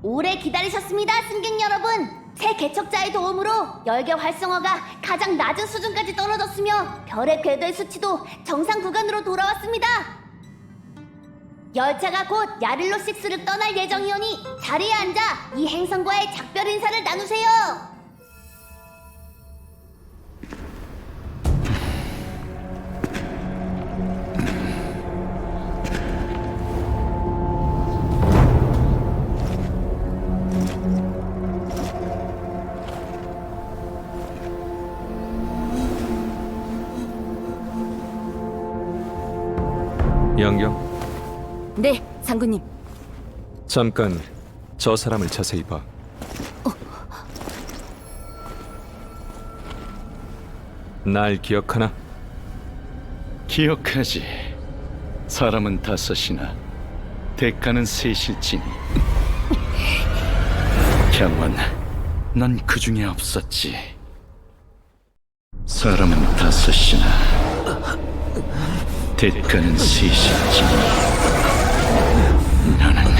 오래 기다리셨습니다, 승객 여러분. 새 개척자의 도움으로 열계 활성화가 가장 낮은 수준까지 떨어졌으며 별의 궤도의 수치도 정상 구간으로 돌아왔습니다. 열차가 곧 야릴로6를 떠날 예정이오니 자리에 앉아 이 행성과의 작별 인사를 나누세요. 양경, 네, 상구님. 잠깐 저 사람을 자세히 봐. 날 기억하나? 기억하지. 사람은 5이나 대가는 3일지니. 경원, 넌 그 중에 없었지. 사람은 5이나 대가는 3일지니. 너는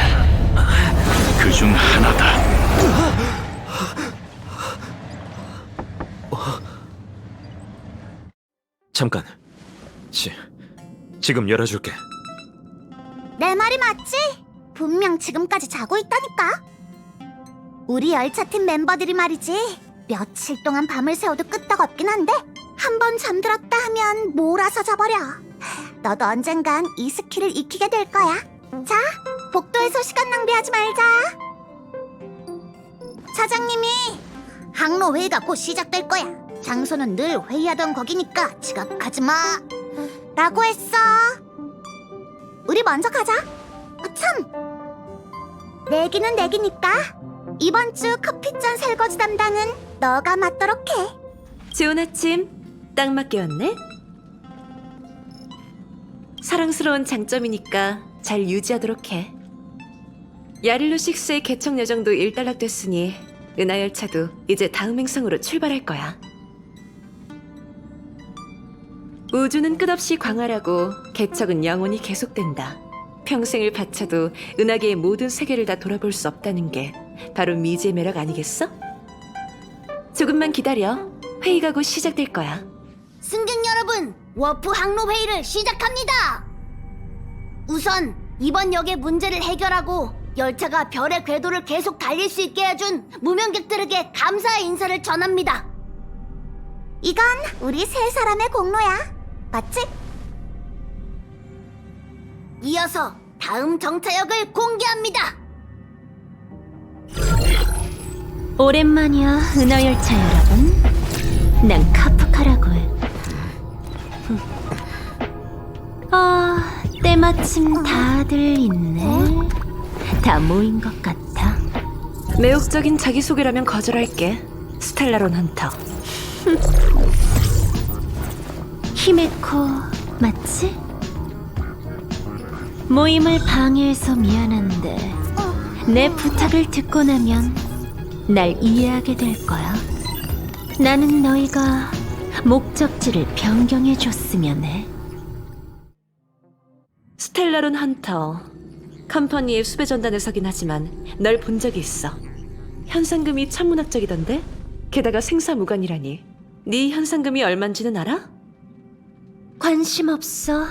그 중 하나다. 잠깐. 지금 열어줄게. 내 말이 맞지? 분명 지금까지 자고 있다니까. 우리 열차팀 멤버들이 말이지. 며칠 동안 밤을 새워도 끄떡없긴 한데 한 번 잠들었다 하면 몰아서 자버려. 너도 언젠간 이 스킬을 익히게 될 거야. 자, 복도에서 시간 낭비하지 말자. 사장님이 항로 회의가 곧 시작될 거야. 장소는 늘 회의하던 거기니까 지각하지 마. 라고 했어. 우리 먼저 가자. 참! 내기는 내기니까 이번 주 커피잔 설거지 담당은 너가 맡도록 해. 좋은 아침. 딱 맞게 왔네. 사랑스러운 장점이니까 잘 유지하도록 해. 야릴로6의 개척 여정도 일단락됐으니 은하열차도 이제 다음 행성으로 출발할 거야. 우주는 끝없이 광활하고 개척은 영원히 계속된다. 평생을 바쳐도 은하계의 모든 세계를 다 돌아볼 수 없다는 게 바로 미지의 매력 아니겠어? 조금만 기다려. 회의가 곧 시작될 거야. 승객 여러분, 워프 항로 회의를 시작합니다. 우선 이번 역의 문제를 해결하고 열차가 별의 궤도를 계속 달릴 수 있게 해준 무명객들에게 감사의 인사를 전합니다. 이건 우리 세 사람의 공로야. 맞지? 이어서 다음 정차역을 공개합니다. 오랜만이야, 은하열차 여러분. 난 카프카라고 해. 때마침 다들 있네. 다 모인 것 같아. 매혹적인 자기소개라면 거절할게. 스텔라론 헌터. 히메코, 맞지? 모임을 방해해서 미안한데 내 부탁을 듣고 나면 날 이해하게 될 거야. 나는 너희가 목적지를 변경해줬으면 해. 스텔라론 헌터. 컴퍼니의 수배 전단에 서긴 하지만 널 본 적이 있어. 현상금이 천문학적이던데? 게다가 생사무관이라니. 네 현상금이 얼만지는 알아? 관심 없어.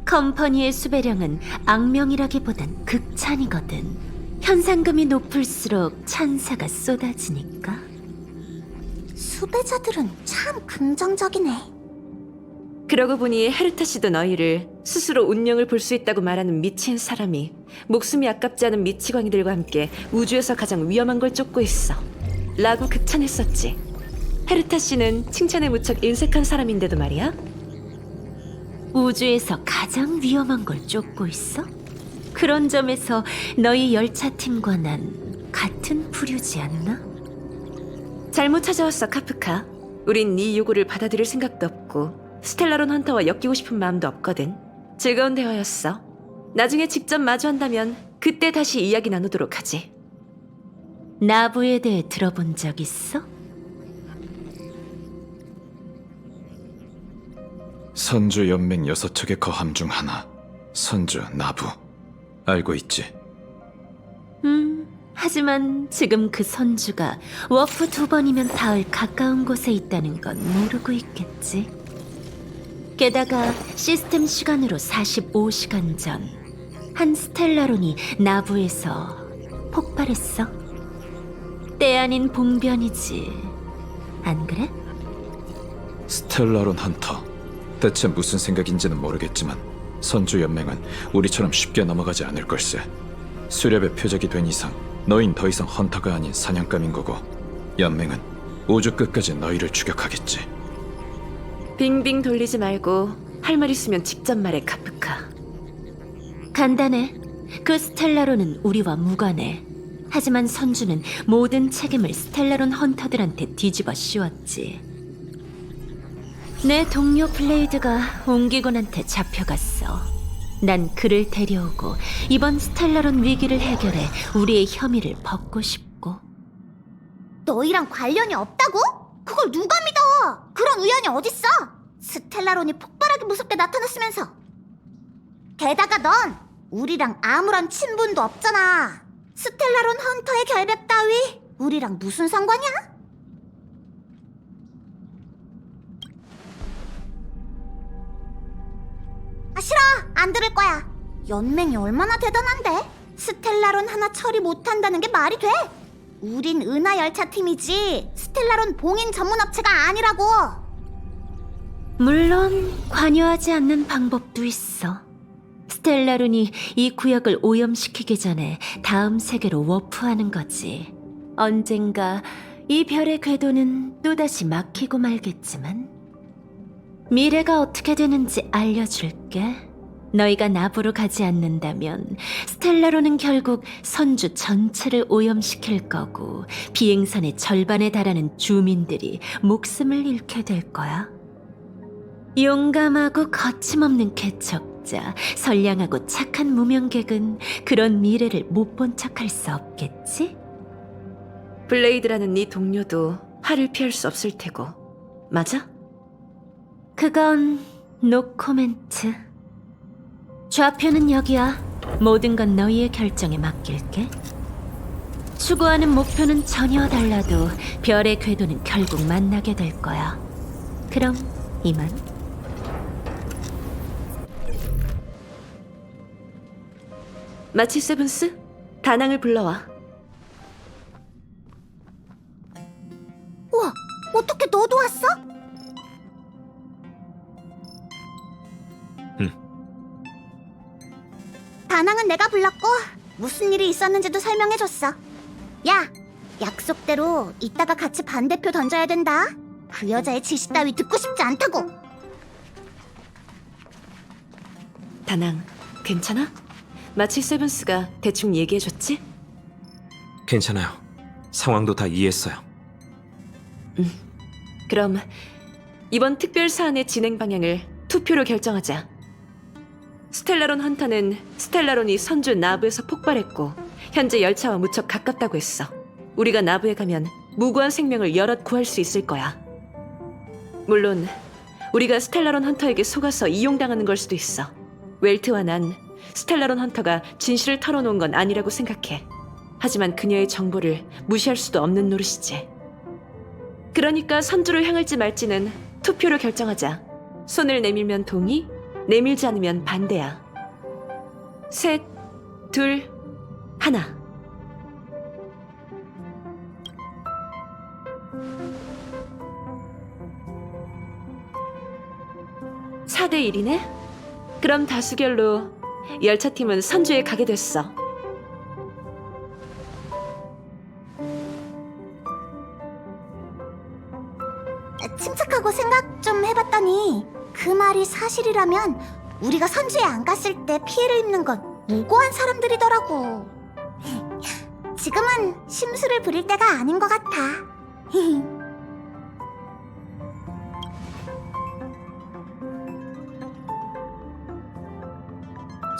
컴퍼니의 수배령은 악명이라기보단 극찬이거든. 현상금이 높을수록 찬사가 쏟아지니까. 수배자들은 참 긍정적이네. 그러고 보니 헤르타 씨도 너희를 스스로 운명을 볼 수 있다고 말하는 미친 사람이 목숨이 아깝지 않은 미치광이들과 함께 우주에서 가장 위험한 걸 쫓고 있어. 라고 극찬했었지. 헤르타 씨는 칭찬에 무척 인색한 사람인데도 말이야. 우주에서 가장 위험한 걸 쫓고 있어? 그런 점에서 너희 열차팀과 난 같은 부류지 않나? 잘못 찾아왔어, 카프카. 우린 네 요구를 받아들일 생각도 없고 스텔라론 헌터와 엮이고 싶은 마음도 없거든. 즐거운 대화였어. 나중에 직접 마주한다면 그때 다시 이야기 나누도록 하지. 나부에 대해 들어본 적 있어? 선주 연맹 6척의 거함 중 하나, 선주 나부. 알고 있지. 하지만 지금 그 선주가 워프 2번이면 닿을 가까운 곳에 있다는 건 모르고 있겠지. 게다가 시스템 시간으로 45시간 전, 한 스텔라론이 나부에서 폭발했어. 때 아닌 봉변이지. 안 그래? 스텔라론 헌터. 대체 무슨 생각인지는 모르겠지만 선주 연맹은 우리처럼 쉽게 넘어가지 않을 걸세. 수렵의 표적이 된 이상 너흰 더 이상 헌터가 아닌 사냥감인 거고, 연맹은 우주 끝까지 너희를 추격하겠지. 빙빙 돌리지 말고 할 말 있으면 직접 말해, 카프카. 간단해. 그 스텔라론은 우리와 무관해. 하지만 선주는 모든 책임을 스텔라론 헌터들한테 뒤집어 씌웠지. 내 동료 블레이드가 옹기곤한테 잡혀갔어. 난 그를 데려오고 이번 스텔라론 위기를 해결해 우리의 혐의를 벗고 싶고. 너희랑 관련이 없다고? 그걸 누가 믿어? 그런 우연이 어딨어? 스텔라론이 폭발하기 무섭게 나타났으면서. 게다가 넌 우리랑 아무런 친분도 없잖아. 스텔라론 헌터의 결백 따위 우리랑 무슨 상관이야? 아, 싫어. 안 들을 거야. 연맹이 얼마나 대단한데? 스텔라론 하나 처리 못한다는 게 말이 돼? 우린 은하 열차 팀이지 스텔라론 봉인 전문 업체가 아니라고. 물론 관여하지 않는 방법도 있어. 스텔라론이 이 구역을 오염시키기 전에 다음 세계로 워프하는 거지. 언젠가 이 별의 궤도는 또다시 막히고 말겠지만 미래가 어떻게 되는지 알려줄게. 너희가 나부로 가지 않는다면 스텔라론은 결국 선주 전체를 오염시킬 거고 비행선의 절반에 달하는 주민들이 목숨을 잃게 될 거야. 용감하고 거침없는 개척자, 선량하고 착한 무명객은 그런 미래를 못 본 척할 수 없겠지? 블레이드라는 네 동료도 화를 피할 수 없을 테고, 맞아? 그건 노 코멘트. 좌표는 여기야. 모든 건 너희의 결정에 맡길게. 추구하는 목표는 전혀 달라도 별의 궤도는 결국 만나게 될 거야. 그럼 이만. 마치 세븐스? 다낭을 불러와. 우와, 어떻게 너도 왔어? 다낭은 내가 불렀고 무슨 일이 있었는지도 설명해줬어. 야, 약속대로 이따가 같이 반대표 던져야 된다. 그 여자의 지시 따위 듣고 싶지 않다고. 다낭, 괜찮아? 마치 세븐스가 대충 얘기해줬지? 괜찮아요. 상황도 다 이해했어요. 그럼 이번 특별 사안의 진행 방향을 투표로 결정하자. 스텔라론 헌터는 스텔라론이 선주 나부에서 폭발했고 현재 열차와 무척 가깝다고 했어. 우리가 나부에 가면 무고한 생명을 여럿 구할 수 있을 거야. 물론 우리가 스텔라론 헌터에게 속아서 이용당하는 걸 수도 있어. 웰트와 난 스텔라론 헌터가 진실을 털어놓은 건 아니라고 생각해. 하지만 그녀의 정보를 무시할 수도 없는 노릇이지. 그러니까 선주로 향할지 말지는 투표로 결정하자. 손을 내밀면 동의, 내밀지 않으면 반대야. 셋, 둘, 하나. (4대 1이네) 그럼 다수결로 열차팀은 선주에 가게 됐어. 침착하고 생각 좀 해봤더니 그 말이 사실이라면 우리가 선주에 안 갔을 때 피해를 입는 건 무고한 사람들이더라고. 지금은 심술을 부릴 때가 아닌 것 같아.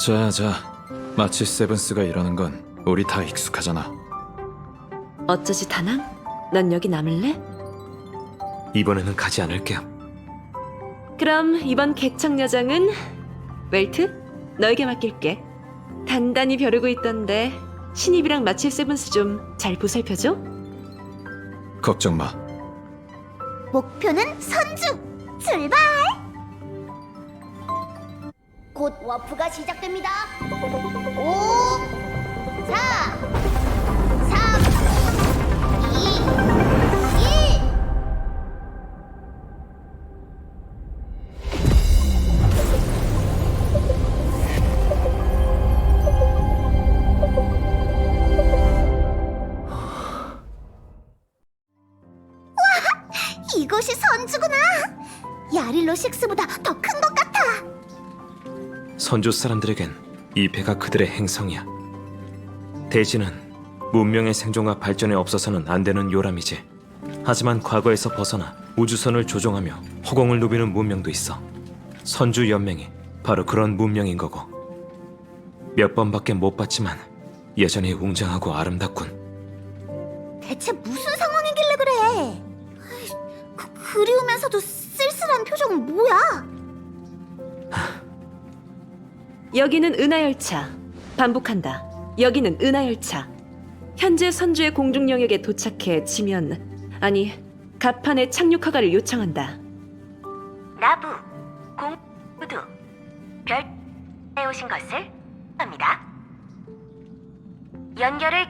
자, 마치 세븐스가 이러는 건 우리 다 익숙하잖아. 어쩌지 다낭? 넌 여기 남을래? 이번에는 가지 않을게요. 그럼 이번 개척 여정은 웰트? 너에게 맡길게. 단단히 벼르고 있던데 신입이랑 마칠 세븐스 좀 잘 보살펴줘? 걱정 마. 목표는 선주! 출발! 곧 워프가 시작됩니다. 5, 4, 3, 2, 1. 이곳이 선주구나. 야릴로 6보다 더 큰 것 같아. 선조 사람들에겐 이 배가 그들의 행성이야. 대지는 문명의 생존과 발전에 없어서는 안 되는 요람이지. 하지만 과거에서 벗어나 우주선을 조종하며 허공을 누비는 문명도 있어. 선주 연맹이 바로 그런 문명인 거고. 몇 번밖에 못 봤지만 여전히 웅장하고 아름답군. 대체 무슨 상황이길래 그래? 그리우면서도 쓸쓸한 표정은 뭐야? 여기는 은하열차. 반복한다. 여기는 은하열차. 현재 선주의 공중 영역에 도착해 지면, 아니, 갑판에 착륙 허가를 요청한다. 나부, 공부두, 별에 오신 것을 합니다. 연결을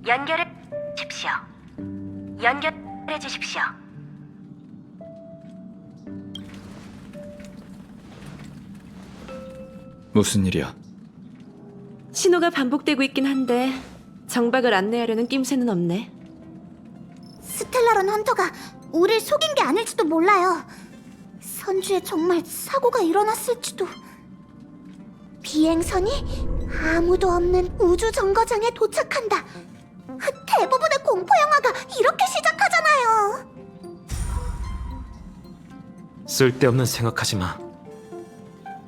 연결을 주십시오. 연결해 주십시오. 무슨 일이야? 신호가 반복되고 있긴 한데 정박을 안내하려는 낌새는 없네. 스텔라론 헌터가 우릴 속인 게 아닐지도 몰라요. 선주에 정말 사고가 일어났을지도. 비행선이 아무도 없는 우주 정거장에 도착한다. 대부분의 공포 영화가 이렇게 시작하잖아요. 쓸데없는 생각하지 마.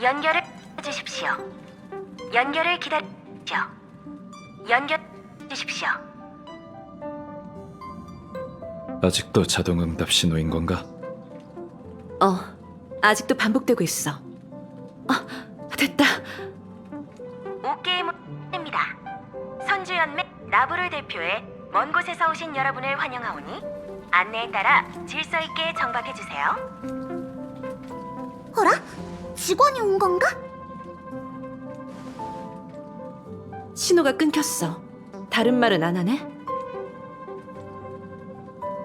연결을 주십시오. 연결을 기다리십시오. 연결 주십시오. 아직도 자동응답 신호인 건가? 아직도 반복되고 있어. 됐다. 오케이 입니다. 선주연맹 나부를 대표해 먼 곳에서 오신 여러분을 환영하오니 안내에 따라 질서 있게 정박해 주세요. 어라? 직원이 온 건가? 신호가 끊겼어. 다른 말은 안 하네?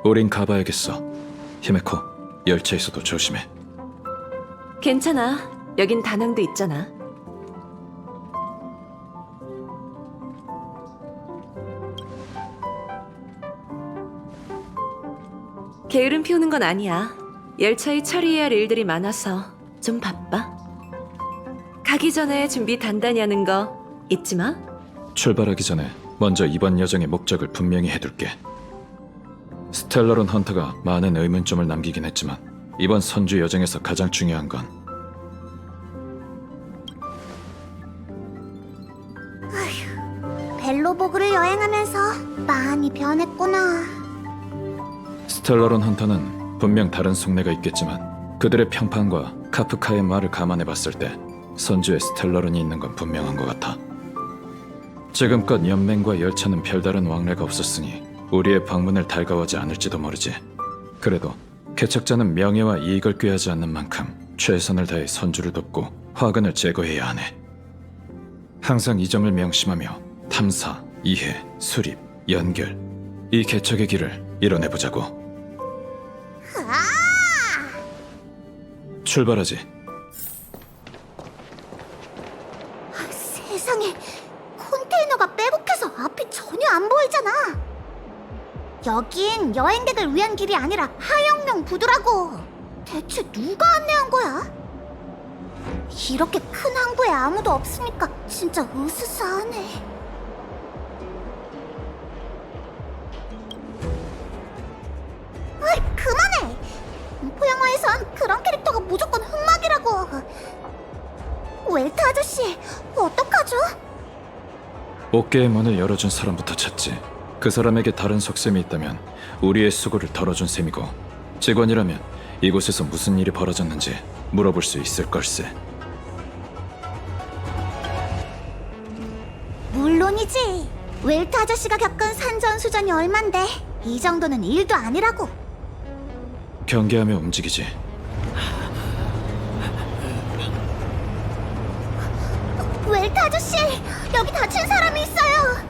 우린 가봐야겠어. 히메코, 열차에서도 조심해. 괜찮아. 여긴 다낭도 있잖아. 게으름 피우는 건 아니야. 열차에 처리해야 할 일들이 많아서 좀 바빠. 가기 전에 준비 단단히 하는 거 잊지 마. 출발하기 전에 먼저 이번 여정의 목적을 분명히 해둘게. 스텔라론 헌터가 많은 의문점을 남기긴 했지만 이번 선주 여정에서 가장 중요한 건 벨로보그를 여행하면서 많이 변했구나. 스텔라론 헌터는 분명 다른 속내가 있겠지만 그들의 평판과 카프카의 말을 감안해봤을 때 선주에 스텔라론이 있는 건 분명한 것 같아. 지금껏 연맹과 열차는 별다른 왕래가 없었으니 우리의 방문을 달가워하지 않을지도 모르지. 그래도 개척자는 명예와 이익을 꾀하지 않는 만큼 최선을 다해 선주를 돕고 화근을 제거해야 하네. 항상 이 점을 명심하며 탐사, 이해, 수립, 연결, 이 개척의 길을 이뤄내보자고. 출발하지. 세상에, 컨테이너가 빼곡해서 앞이 전혀 안 보이잖아. 여긴 여행객을 위한 길이 아니라 하역용 부두라고. 대체 누가 안내한 거야? 이렇게 큰 항구에 아무도 없으니까 진짜 으스스하네. 어이, 그만해! 공포 영화에선 그런 캐릭터가 무조건 흑막이라고. 웰트 아저씨, 어떡하죠? 어깨의 문을 열어준 사람부터 찾지. 그 사람에게 다른 속셈이 있다면 우리의 수고를 덜어준 셈이고, 직원이라면 이곳에서 무슨 일이 벌어졌는지 물어볼 수 있을 걸세. 물론이지. 웰트 아저씨가 겪은 산전수전이 얼만데 이 정도는 일도 아니라고. 경계하며 움직이지. 웰트 아저씨, 여기 다친 사람이 있어요.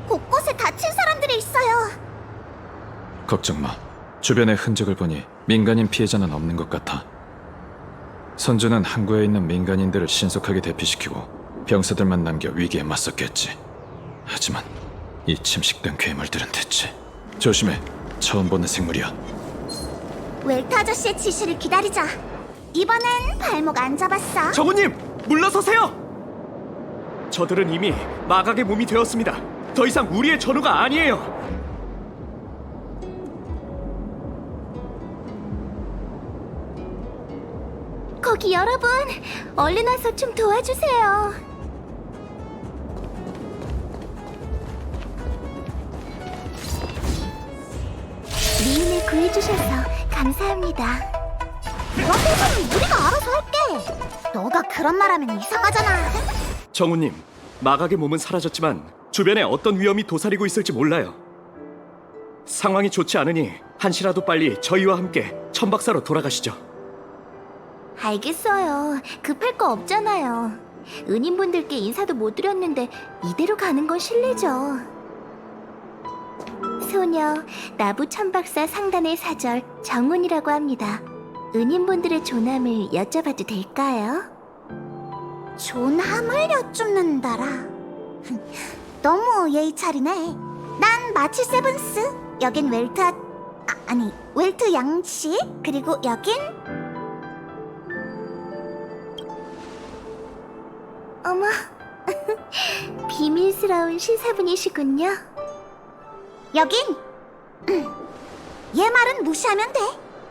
곳곳에 다친 사람들이 있어요. 걱정 마. 주변의 흔적을 보니 민간인 피해자는 없는 것 같아. 선주는 항구에 있는 민간인들을 신속하게 대피시키고 병사들만 남겨 위기에 맞섰겠지. 하지만 이 침식된 괴물들은 대체. 조심해. 처음 보는 생물이야. 웰트 아저씨의 지시를 기다리자. 이번엔 발목 안 잡았어. 정우님, 물러서세요! 저들은 이미 마각의 몸이 되었습니다. 더 이상 우리의 전우가 아니에요. 거기 여러분, 얼른 와서 좀 도와주세요. 미인을 구해주셔서 감사합니다. 그런 대사는 우리가 알아서 할게. 너가 그런 말하면 이상하잖아. 정우님, 마각의 몸은 사라졌지만 주변에 어떤 위험이 도사리고 있을지 몰라요. 상황이 좋지 않으니 한시라도 빨리 저희와 함께 천박사로 돌아가시죠. 알겠어요. 급할 거 없잖아요. 은인분들께 인사도 못 드렸는데 이대로 가는 건 실례죠. 소녀, 나부 천박사 상단의 사절 정운이라고 합니다. 은인분들의 존함을 여쭤봐도 될까요? 존함을 여쭙는다라. 너무 예의 차리네. 난 마치 세븐스. 여긴 웰트 양씨. 그리고 여긴 어머, 비밀스러운 신사분이시군요. 여긴 얘 말은 무시하면 돼.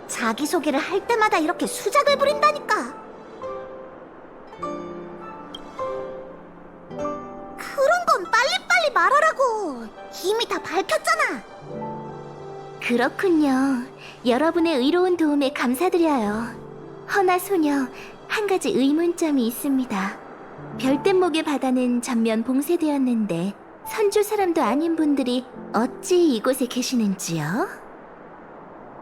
자기소개를 할 때마다 이렇게 수작을 부린다니까. 그런 건 빨리빨리 말하라고. 이미 다 밝혔잖아. 그렇군요. 여러분의 의로운 도움에 감사드려요. 허나 소녀, 한 가지 의문점이 있습니다. 별빛목의 바다는 전면 봉쇄되었는데 선주 사람도 아닌 분들이 어찌 이곳에 계시는지요?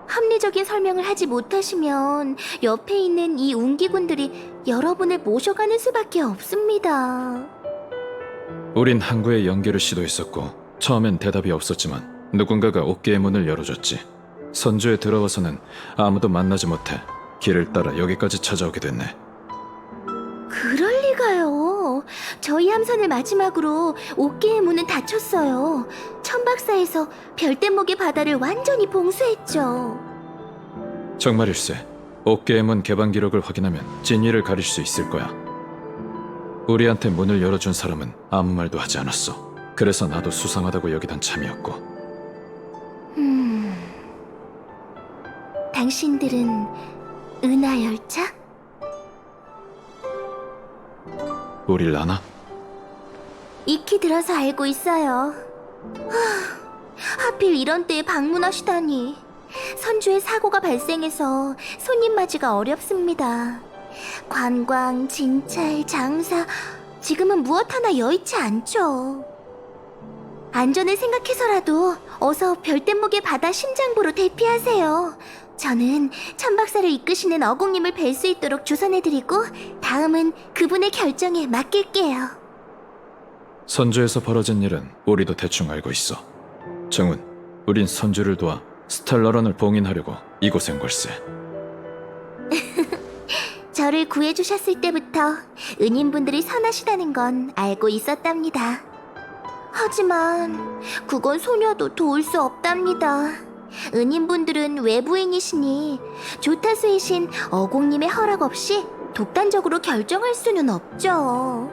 합리적인 설명을 하지 못하시면 옆에 있는 이 운기군들이 여러분을 모셔가는 수밖에 없습니다. 우린 항구에 연결을 시도했었고 처음엔 대답이 없었지만 누군가가 옥계의 문을 열어줬지. 선주에 들어와서는 아무도 만나지 못해 길을 따라 여기까지 찾아오게 됐네. 그럴 리가요. 저희 함선을 마지막으로 옥계의 문은 닫혔어요. 천박사에서 별빛목의 바다를 완전히 봉쇄했죠. 정말일세. 옥계의 문 개방 기록을 확인하면 진위를 가릴 수 있을 거야. 우리한테 문을 열어준 사람은 아무 말도 하지 않았어. 그래서 나도 수상하다고 여기던 참이었고. 당신들은 은하열차? 우릴 아나? 익히 들어서 알고 있어요. 하필 이런 때에 방문하시다니. 선주에 사고가 발생해서 손님 맞이가 어렵습니다. 관광, 진찰, 장사, 지금은 무엇 하나 여의치 않죠. 안전을 생각해서라도 어서 별빛목의 바다 심장부로 대피하세요. 저는 천박사를 이끄시는 어공님을 뵐 수 있도록 조선해드리고 다음은 그분의 결정에 맡길게요. 선주에서 벌어진 일은 우리도 대충 알고 있어. 정훈, 우린 선주를 도와 스텔라런을 봉인하려고 이곳에 온 걸세. 저를 구해주셨을 때부터 은인분들이 선하시다는 건 알고 있었답니다. 하지만 그건 소녀도 도울 수 없답니다. 은인분들은 외부인이시니 조타수의 신 어공님의 허락 없이 독단적으로 결정할 수는 없죠.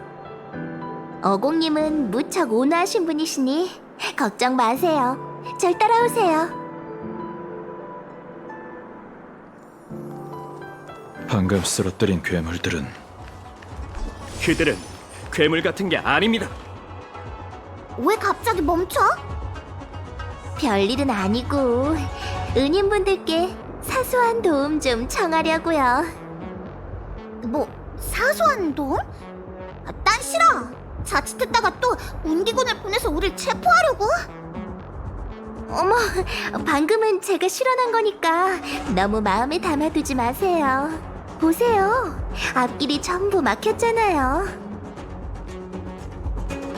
어공님은 무척 온화하신 분이시니 걱정 마세요. 절 따라오세요. 방금 쓰러뜨린 괴물들은 그들은 괴물 같은 게 아닙니다. 왜 갑자기 멈춰? 별일은 아니고 은인분들께 사소한 도움 좀 청하려고요. 뭐 사소한 도움? 딴 싫어. 자칫했다가 또 운기군을 보내서 우릴 체포하려고? 어머, 방금은 제가 실언한 거니까 너무 마음에 담아두지 마세요. 보세요. 앞길이 전부 막혔잖아요.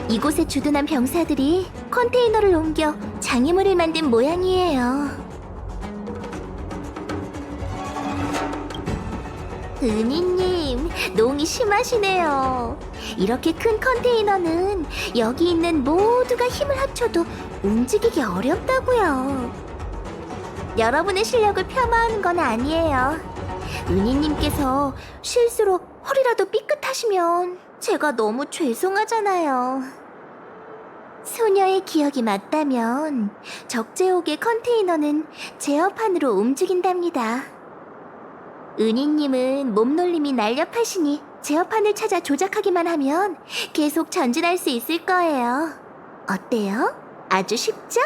이곳에 주둔한 병사들이 컨테이너를 옮겨 장애물을 만든 모양이에요. 은희님, 농이 심하시네요. 이렇게 큰 컨테이너는 여기 있는 모두가 힘을 합쳐도 움직이기 어렵다고요. 여러분의 실력을 폄하하는 건 아니에요. 은희님께서 실수로 허리라도 삐끗하시면 제가 너무 죄송하잖아요. 소녀의 기억이 맞다면 적재옥의 컨테이너는 제어판으로 움직인답니다. 은희님은 몸놀림이 날렵하시니 제어판을 찾아 조작하기만 하면 계속 전진할 수 있을 거예요. 어때요? 아주 쉽죠?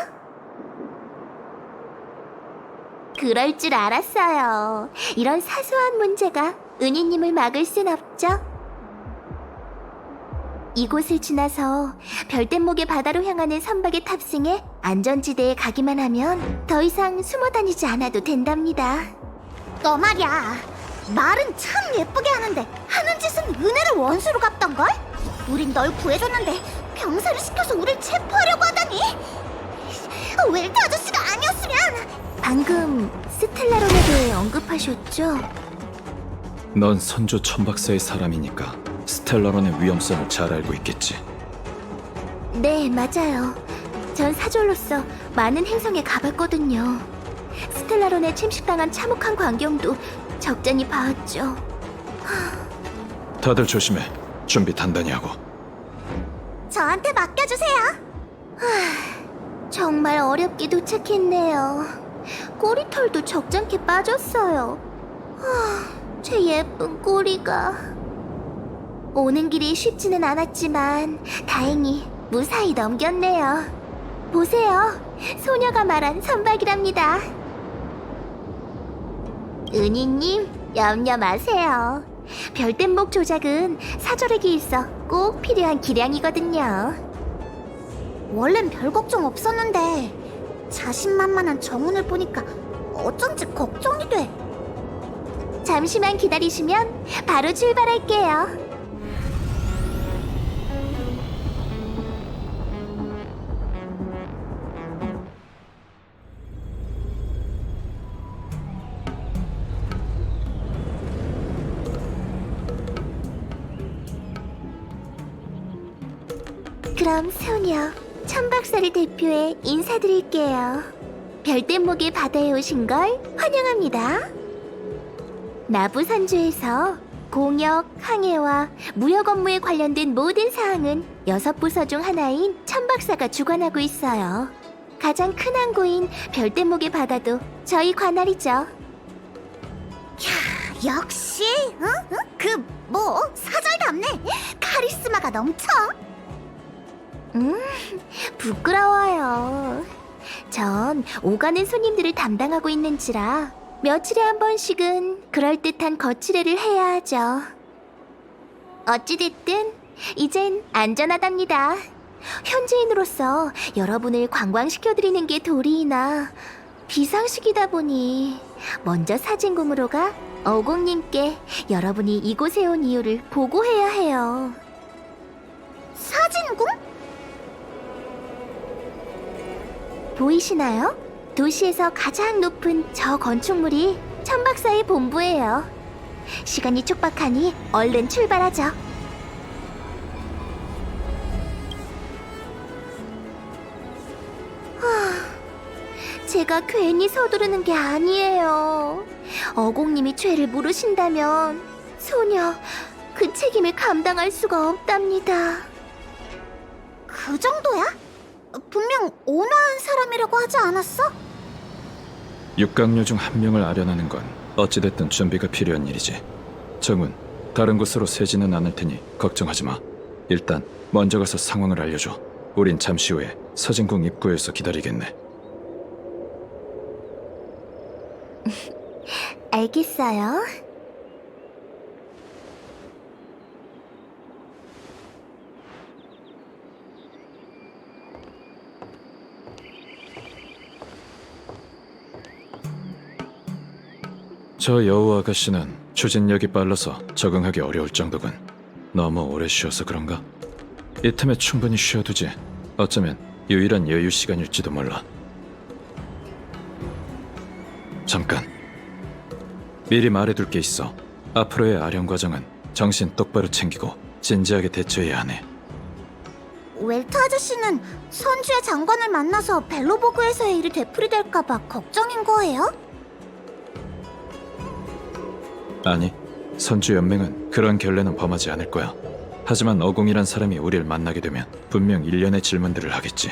그럴 줄 알았어요. 이런 사소한 문제가 은희님을 막을 순 없죠. 이곳을 지나서 별대목의 바다로 향하는 선박에 탑승해 안전지대에 가기만 하면 더 이상 숨어 다니지 않아도 된답니다. 너 말이야. 말은 참 예쁘게 하는데 하는 짓은 은혜를 원수로 갚던걸? 우린 널 구해줬는데 병사를 시켜서 우릴 체포하려고 하다니. 웰트 아저씨가 아니었으면. 방금 스텔라론에 대해 언급하셨죠? 넌 선조 천박사의 사람이니까 스텔라론의 위험성을 잘 알고 있겠지. 네, 맞아요. 전 사졸로서 많은 행성에 가봤거든요. 스텔라론에 침식당한 참혹한 광경도 적잖이 봐왔죠. 다들 조심해. 준비 단단히 하고. 저한테 맡겨주세요. 정말 어렵게 도착했네요. 꼬리털도 적잖게 빠졌어요. 제 예쁜 꼬리가. 오는 길이 쉽지는 않았지만 다행히 무사히 넘겼네요. 보세요. 소녀가 말한 선박이랍니다. 은희님, 염려 마세요. 별대목 조작은 사절에게 있어 꼭 필요한 기량이거든요. 원래는 별 걱정 없었는데 자신만만한 정훈을 보니까 어쩐지 걱정이 돼. 잠시만 기다리시면 바로 출발할게요. 그럼 소녀, 천박사를 대표해 인사드릴게요. 별대목의 바다에 오신 걸 환영합니다. 나부선주에서 공역, 항해와 무역 업무에 관련된 모든 사항은 6부서 중 하나인 천박사가 주관하고 있어요. 가장 큰 항구인 별대목의 바다도 저희 관할이죠. 야, 역시 사절답네. 카리스마가 넘쳐. 부끄러워요. 전 오가는 손님들을 담당하고 있는지라 며칠에 한 번씩은 그럴듯한 거치레를 해야 하죠. 어찌됐든 이젠 안전하답니다. 현지인으로서 여러분을 관광시켜드리는 게 도리이나 비상식이다 보니 먼저 사진궁으로 가 어공님께 여러분이 이곳에 온 이유를 보고해야 해요. 사진궁? 보이시나요? 도시에서 가장 높은 저 건축물이 천박사의 본부예요. 시간이 촉박하니 얼른 출발하죠. 제가 괜히 서두르는 게 아니에요. 어공님이 죄를 물으신다면 소녀 그 책임을 감당할 수가 없답니다. 그 정도야? 분명 온화한 사람이라고 하지 않았어? 육강류 중 한 명을 아련하는 건 어찌됐든 준비가 필요한 일이지. 정훈, 다른 곳으로 새지는 않을 테니 걱정하지 마. 일단 먼저 가서 상황을 알려줘. 우린 잠시 후에 서진궁 입구에서 기다리겠네. 알겠어요. 저 여우 아가씨는 추진력이 빨라서 적응하기 어려울 정도군. 너무 오래 쉬어서 그런가? 이 틈에 충분히 쉬어두지. 어쩌면 유일한 여유 시간일지도 몰라. 잠깐. 미리 말해둘 게 있어. 앞으로의 아령 과정은 정신 똑바로 챙기고 진지하게 대처해야 하네. 웰트 아저씨는 선주의 장관을 만나서 벨로보그에서의 일이 되풀이될까봐 걱정인 거예요? 아니, 선주연맹은 그런 결례는 범하지 않을 거야. 하지만 어공이란 사람이 우리를 만나게 되면 분명 일련의 질문들을 하겠지.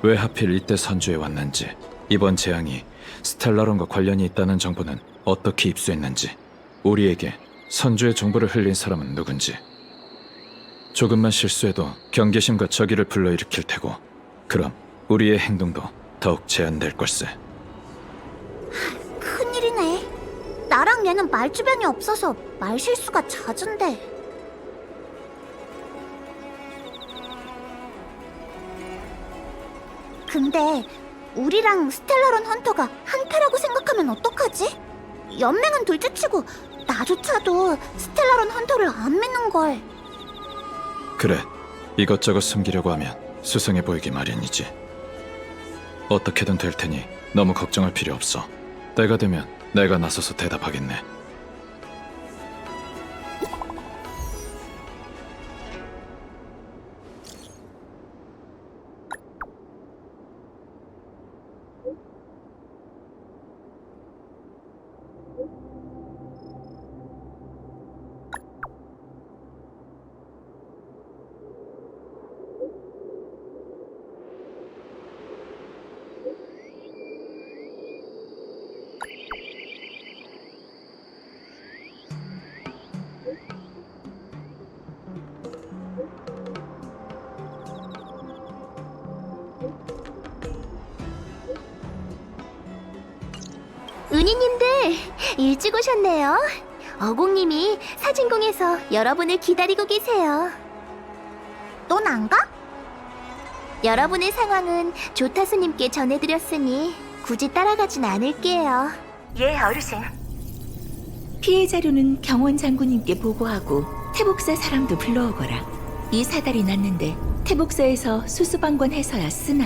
왜 하필 이때 선주에 왔는지, 이번 재앙이 스텔라론과 관련이 있다는 정보는 어떻게 입수했는지, 우리에게 선주의 정보를 흘린 사람은 누군지. 조금만 실수해도 경계심과 적의를 불러일으킬 테고, 그럼 우리의 행동도 더욱 제한될 걸세. 큰일이네. 나랑 얘는 말주변이 없어서 말실수가 잦은데. 근데 우리랑 스텔라론 헌터가 한패라고 생각하면 어떡하지? 연맹은 둘째치고 나조차도 스텔라론 헌터를 안 믿는걸. 그래, 이것저것 숨기려고 하면 수상해 보이기 마련이지. 어떻게든 될 테니 너무 걱정할 필요 없어. 때가 되면 내가 나서서 대답하겠네. 은희님들 일찍 오셨네요. 어공님이 사진공에서 여러분을 기다리고 계세요. 넌 안 가? 여러분의 상황은 조타수님께 전해드렸으니 굳이 따라가진 않을게요. 예, 어르신. 피해 자료는 경원 장군님께 보고하고 태복사 사람도 불러오거라. 이 사달이 났는데 태복사에서 수수방관해서야 쓰나.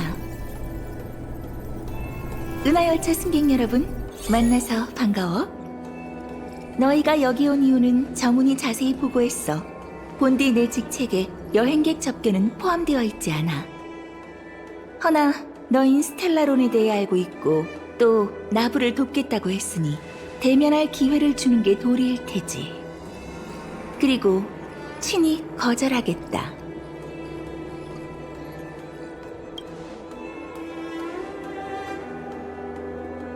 은하열차 승객 여러분, 만나서 반가워. 너희가 여기 온 이유는 정훈이 자세히 보고했어. 본디 내 직책에 여행객 접견은 포함되어 있지 않아. 허나 너인 스텔라론에 대해 알고 있고 또 나부를 돕겠다고 했으니 대면할 기회를 주는 게 도리일 테지. 그리고 친히 거절하겠다.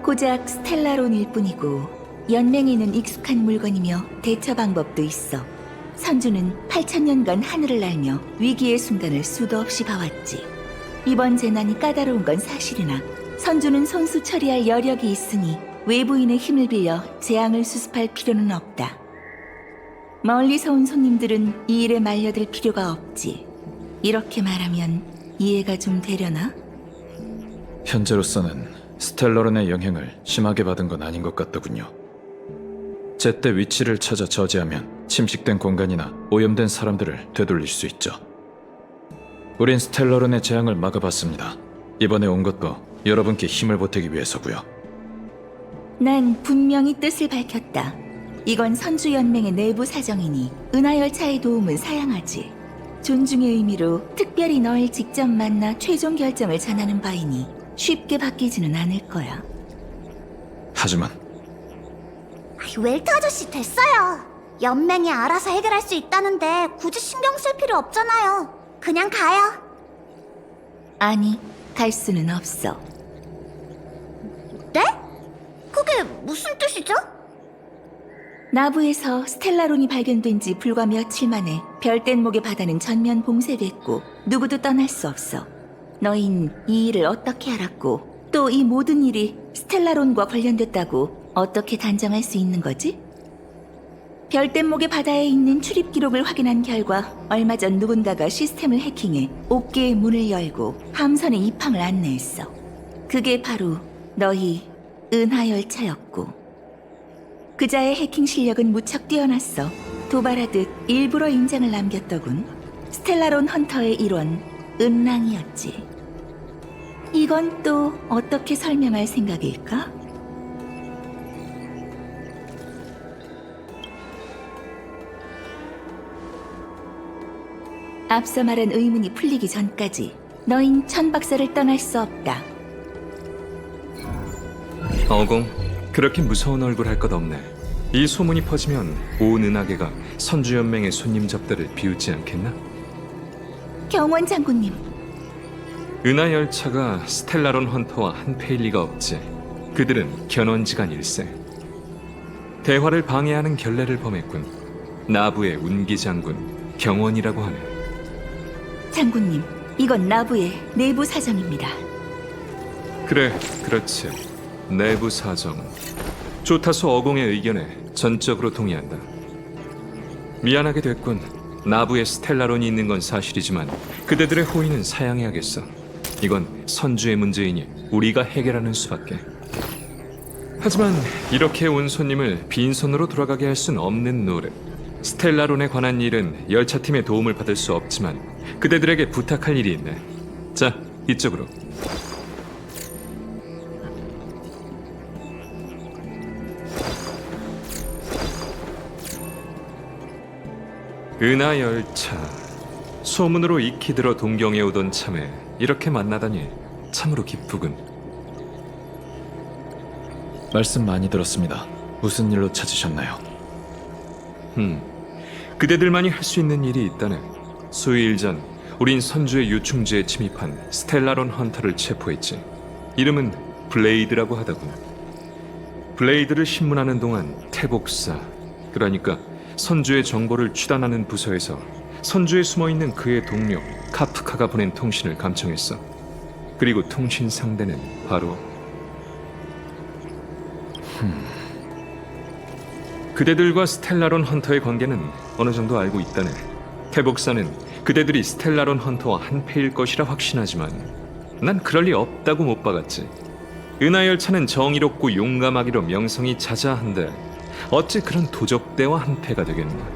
고작 스텔라론일 뿐이고 연맹에는 익숙한 물건이며 대처 방법도 있어. 선주는 8,000년간 하늘을 날며 위기의 순간을 수도 없이 봐왔지. 이번 재난이 까다로운 건 사실이나 선주는 손수 처리할 여력이 있으니 외부인의 힘을 빌려 재앙을 수습할 필요는 없다. 멀리서 온 손님들은 이 일에 말려들 필요가 없지. 이렇게 말하면 이해가 좀 되려나? 현재로서는 스텔러론의 영향을 심하게 받은 건 아닌 것 같더군요. 제때 위치를 찾아 저지하면 침식된 공간이나 오염된 사람들을 되돌릴 수 있죠. 우린 스텔러론의 재앙을 막아봤습니다. 이번에 온 것도 여러분께 힘을 보태기 위해서고요. 난 분명히 뜻을 밝혔다. 이건 선주연맹의 내부 사정이니 은하열차의 도움은 사양하지. 존중의 의미로 특별히 널 직접 만나 최종 결정을 전하는 바이니 쉽게 바뀌지는 않을 거야. 하지만 웰트 아저씨 됐어요. 연맹이 알아서 해결할 수 있다는데 굳이 신경 쓸 필요 없잖아요. 그냥 가요. 아니, 갈 수는 없어. 네? 그게 무슨 뜻이죠? 나부에서 스텔라론이 발견된 지 불과 며칠 만에 별뗏목의 바다는 전면 봉쇄됐고 누구도 떠날 수 없어. 너흰 이 일을 어떻게 알았고 또 이 모든 일이 스텔라론과 관련됐다고 어떻게 단정할 수 있는 거지? 별뗏목의 바다에 있는 출입 기록을 확인한 결과 얼마 전 누군가가 시스템을 해킹해 옥계의 문을 열고 함선의 입항을 안내했어. 그게 바로 너희 은하열차였고, 그자의 해킹 실력은 무척 뛰어났어. 도발하듯 일부러 인장을 남겼더군. 스텔라론 헌터의 일원 은랑이었지. 이건 또 어떻게 설명할 생각일까? 앞서 말한 의문이 풀리기 전까지 너흰 천박사를 떠날 수 없다. 어공, 그렇게 무서운 얼굴 할 것 없네. 이 소문이 퍼지면 온 은하계가 선주연맹의 손님 접대를 비웃지 않겠나? 경원 장군님, 은하열차가 스텔라론 헌터와 한패일 리가 없지. 그들은 견원지간 일세. 대화를 방해하는 결례를 범했군. 나부의 운기장군 경원이라고 하네. 장군님, 이건 나부의 내부 사정입니다. 그래, 그렇지. 내부 사정. 좋다소 어공의 의견에 전적으로 동의한다. 미안하게 됐군. 나부에 스텔라론이 있는 건 사실이지만 그대들의 호의는 사양해야겠어. 이건 선주의 문제이니 우리가 해결하는 수밖에. 하지만 이렇게 온 손님을 빈손으로 돌아가게 할 순 없는 노릇. 스텔라론에 관한 일은 열차팀의 도움을 받을 수 없지만 그대들에게 부탁할 일이 있네. 자, 이쪽으로. 은하열차. 소문으로 익히 들어 동경에 오던 참에 이렇게 만나다니 참으로 기쁘군. 말씀 많이 들었습니다. 무슨 일로 찾으셨나요? 그대들만이 할 수 있는 일이 있다네. 수일 전 우린 선주의 유충지에 침입한 스텔라론 헌터를 체포했지. 이름은 블레이드라고 하다군. 블레이드를 신문하는 동안 태복사, 그러니까 선주의 정보를 취단하는 부서에서 선주에 숨어있는 그의 동료 카프카가 보낸 통신을 감청했어. 그리고 통신 상대는 바로 그대들과 스텔라론 헌터의 관계는 어느 정도 알고 있다네. 태복사는 그대들이 스텔라론 헌터와 한패일 것이라 확신하지만 난 그럴 리 없다고 못 박았지. 은하열차는 정의롭고 용감하기로 명성이 자자한데 어찌 그런 도적대와 한패가 되겠나.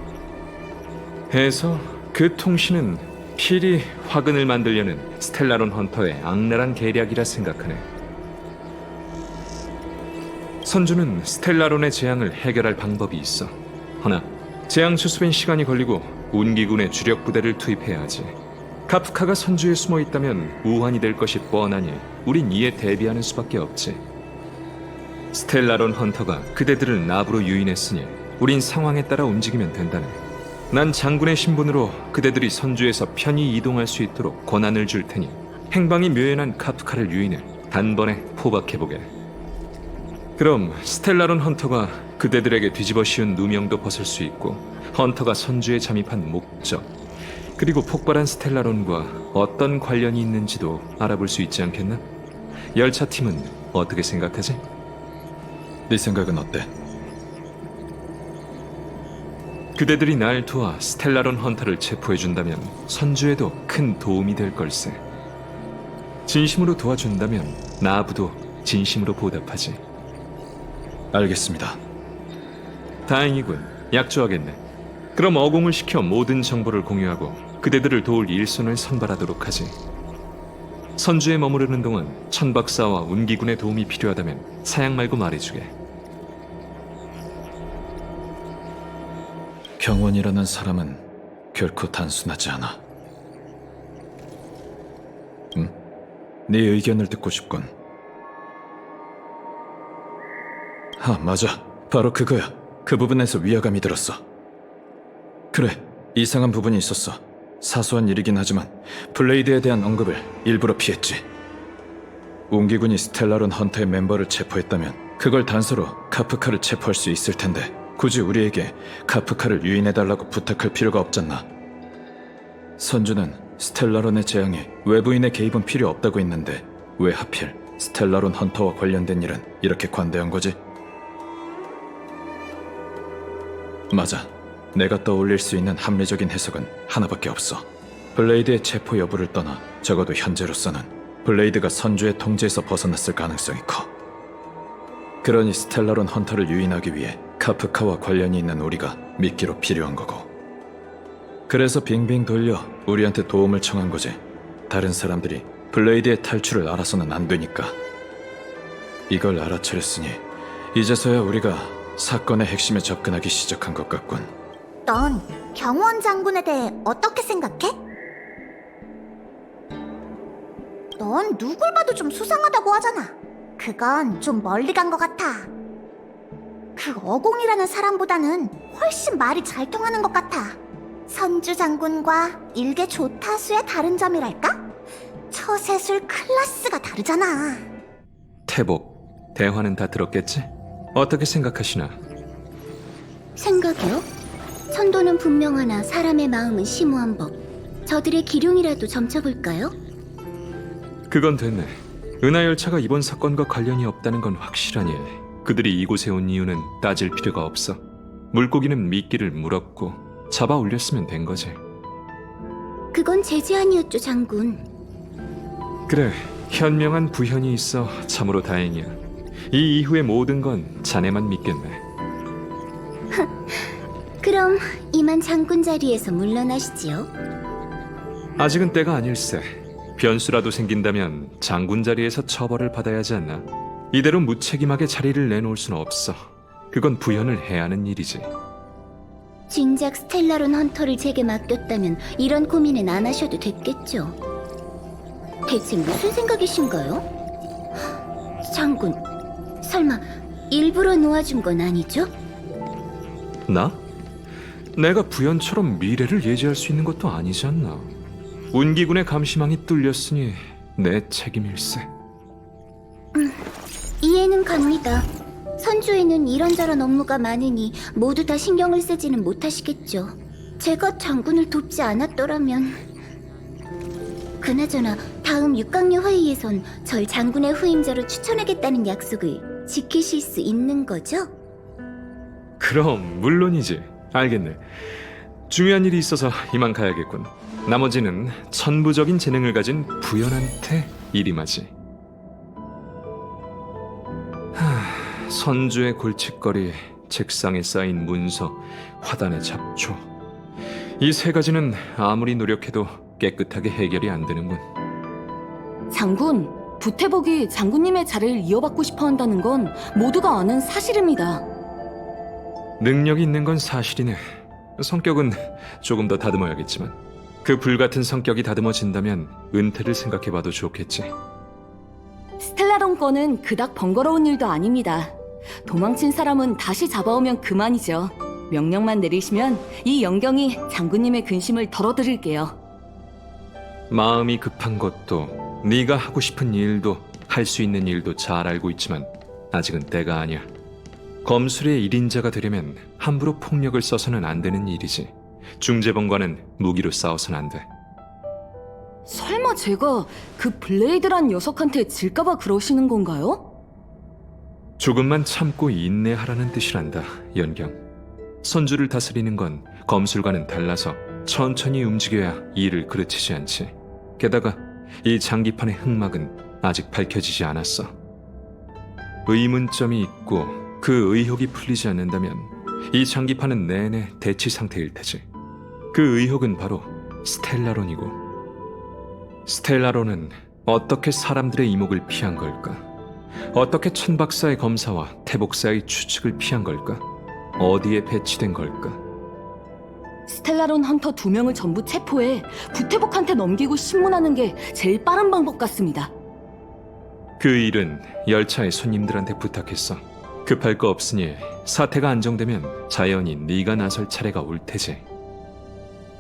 해서 그 통신은 필히 화근을 만들려는 스텔라론 헌터의 악랄한 계략이라 생각하네. 선주는 스텔라론의 재앙을 해결할 방법이 있어. 허나 재앙 수습엔 시간이 걸리고 운기군의 주력 부대를 투입해야 하지. 카프카가 선주에 숨어 있다면 우환이 될 것이 뻔하니 우린 이에 대비하는 수밖에 없지. 스텔라론 헌터가 그대들을 나부로 유인했으니 우린 상황에 따라 움직이면 된다네. 난 장군의 신분으로 그대들이 선주에서 편히 이동할 수 있도록 권한을 줄 테니 행방이 묘연한 카프카를 유인해 단번에 포박해보게. 그럼 스텔라론 헌터가 그대들에게 뒤집어 씌운 누명도 벗을 수 있고 헌터가 선주에 잠입한 목적, 그리고 폭발한 스텔라론과 어떤 관련이 있는지도 알아볼 수 있지 않겠나? 열차팀은 어떻게 생각하지? 네 생각은 어때? 그대들이 날 도와 스텔라론 헌터를 체포해준다면 선주에도 큰 도움이 될 걸세. 진심으로 도와준다면 나부도 진심으로 보답하지. 알겠습니다. 다행이군. 약조하겠네. 그럼 어공을 시켜 모든 정보를 공유하고 그대들을 도울 일손을 선발하도록 하지. 선주에 머무르는 동안 천박사와 운기군의 도움이 필요하다면 사양 말고 말해주게. 경원이라는 사람은 결코 단순하지 않아. 네 의견을 듣고 싶군. 맞아. 바로 그거야. 그 부분에서 위화감이 들었어. 그래, 이상한 부분이 있었어. 사소한 일이긴 하지만 블레이드에 대한 언급을 일부러 피했지. 운기군이 스텔라론 헌터의 멤버를 체포했다면 그걸 단서로 카프카를 체포할 수 있을 텐데 굳이 우리에게 카프카를 유인해달라고 부탁할 필요가 없잖아. 선주는 스텔라론의 재앙에 외부인의 개입은 필요 없다고 했는데 왜 하필 스텔라론 헌터와 관련된 일은 이렇게 관대한 거지? 맞아. 내가 떠올릴 수 있는 합리적인 해석은 하나밖에 없어. 블레이드의 체포 여부를 떠나 적어도 현재로서는 블레이드가 선주의 통제에서 벗어났을 가능성이 커. 그러니 스텔라론 헌터를 유인하기 위해 카프카와 관련이 있는 우리가 미끼로 필요한 거고. 그래서 빙빙 돌려 우리한테 도움을 청한 거지. 다른 사람들이 블레이드의 탈출을 알아서는 안 되니까. 이걸 알아차렸으니 이제서야 우리가 사건의 핵심에 접근하기 시작한 것 같군. 넌 경호원 장군에 대해 어떻게 생각해? 넌 누굴 봐도 좀 수상하다고 하잖아. 그건 좀 멀리 간 것 같아. 그 어공이라는 사람보다는 훨씬 말이 잘 통하는 것 같아. 선주 장군과 일개 조타수의 다른 점이랄까? 처세술 클래스가 다르잖아. 태복, 대화는 다 들었겠지? 어떻게 생각하시나? 생각이요? 천도는 분명하나 사람의 마음은 심오한 법. 저들의 기룡이라도 점쳐볼까요? 그건 됐네. 은하열차가 이번 사건과 관련이 없다는 건 확실하니 그들이 이곳에 온 이유는 따질 필요가 없어. 물고기는 미끼를 물었고 잡아 올렸으면 된 거지. 그건 제 제안이었죠, 장군. 그래, 현명한 부현이 있어 참으로 다행이야. 이 이후의 모든 건 자네만 믿겠네. 그럼 이만 장군 자리에서 물러나시지요. 아직은 때가 아닐세. 변수라도 생긴다면 장군 자리에서 처벌을 받아야 하지 않나? 이대로 무책임하게 자리를 내놓을 수는 없어. 그건 부현을 해야 하는 일이지. 진작 스텔라론 헌터를 제게 맡겼다면 이런 고민은 안 하셔도 됐겠죠. 대체 무슨 생각이신가요? 장군, 설마 일부러 놓아준 건 아니죠? 나? 내가 부현처럼 미래를 예지할 수 있는 것도 아니지 않나? 운기군의 감시망이 뚫렸으니 내 책임일세. 이해는 갑니다. 선주에는 이런저런 업무가 많으니 모두 다 신경을 쓰지는 못하시겠죠. 제가 장군을 돕지 않았더라면... 그나저나 다음 육강류 회의에선 절 장군의 후임자로 추천하겠다는 약속을 지키실 수 있는 거죠? 그럼 물론이지. 알겠네. 중요한 일이 있어서 이만 가야겠군. 나머지는 천부적인 재능을 가진 부연한테 일임하지. 선주의 골칫거리, 책상에 쌓인 문서, 화단의 잡초. 이 세 가지는 아무리 노력해도 깨끗하게 해결이 안 되는군. 장군, 부태복이 장군님의 자리를 이어받고 싶어 한다는 건 모두가 아는 사실입니다. 능력이 있는 건 사실이네. 성격은 조금 더 다듬어야겠지만 그 불같은 성격이 다듬어진다면 은퇴를 생각해봐도 좋겠지. 스텔라론 건은 그닥 번거로운 일도 아닙니다. 도망친 사람은 다시 잡아오면 그만이죠. 명령만 내리시면 이 영경이 장군님의 근심을 덜어드릴게요. 마음이 급한 것도 네가 하고 싶은 일도 할 수 있는 일도 잘 알고 있지만 아직은 때가 아니야. 검술의 1인자가 되려면 함부로 폭력을 써서는 안 되는 일이지. 중재봉과는 무기로 싸워서는 안 돼. 설마 제가 그 블레이드란 녀석한테 질까봐 그러시는 건가요? 조금만 참고 인내하라는 뜻이란다, 연경. 선주를 다스리는 건 검술과는 달라서 천천히 움직여야 일을 그르치지 않지. 게다가 이 장기판의 흑막은 아직 밝혀지지 않았어. 의문점이 있고 그 의혹이 풀리지 않는다면 이 장기판은 내내 대치 상태일 테지. 그 의혹은 바로 스텔라론이고, 스텔라론은 어떻게 사람들의 이목을 피한 걸까? 어떻게 천박사의 검사와 태복사의 추측을 피한 걸까? 어디에 배치된 걸까? 스텔라론 헌터 2명을 전부 체포해 부태복한테 넘기고 신문하는 게 제일 빠른 방법 같습니다. 그 일은 열차의 손님들한테 부탁했어. 급할 거 없으니 사태가 안정되면 자연히 네가 나설 차례가 올 테지.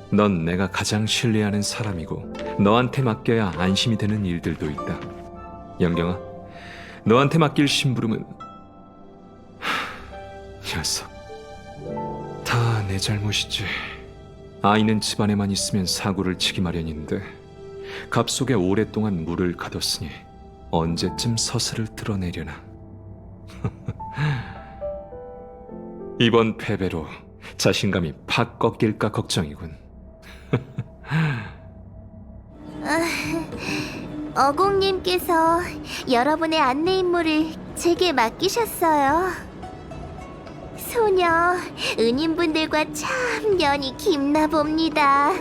넌 내가 가장 신뢰하는 사람이고 너한테 맡겨야 안심이 되는 일들도 있다. 영경아, 너한테 맡길 심부름은 녀석, 다 내 잘못이지. 아이는 집안에만 있으면 사고를 치기 마련인데 갑 속에 오랫동안 물을 가뒀으니 언제쯤 서슬을 드러내려나. 이번 패배로 자신감이 팍 꺾일까 걱정이군. 어공님께서 여러분의 안내 임무를 제게 맡기셨어요. 소녀, 은인분들과 참 연이 깊나 봅니다.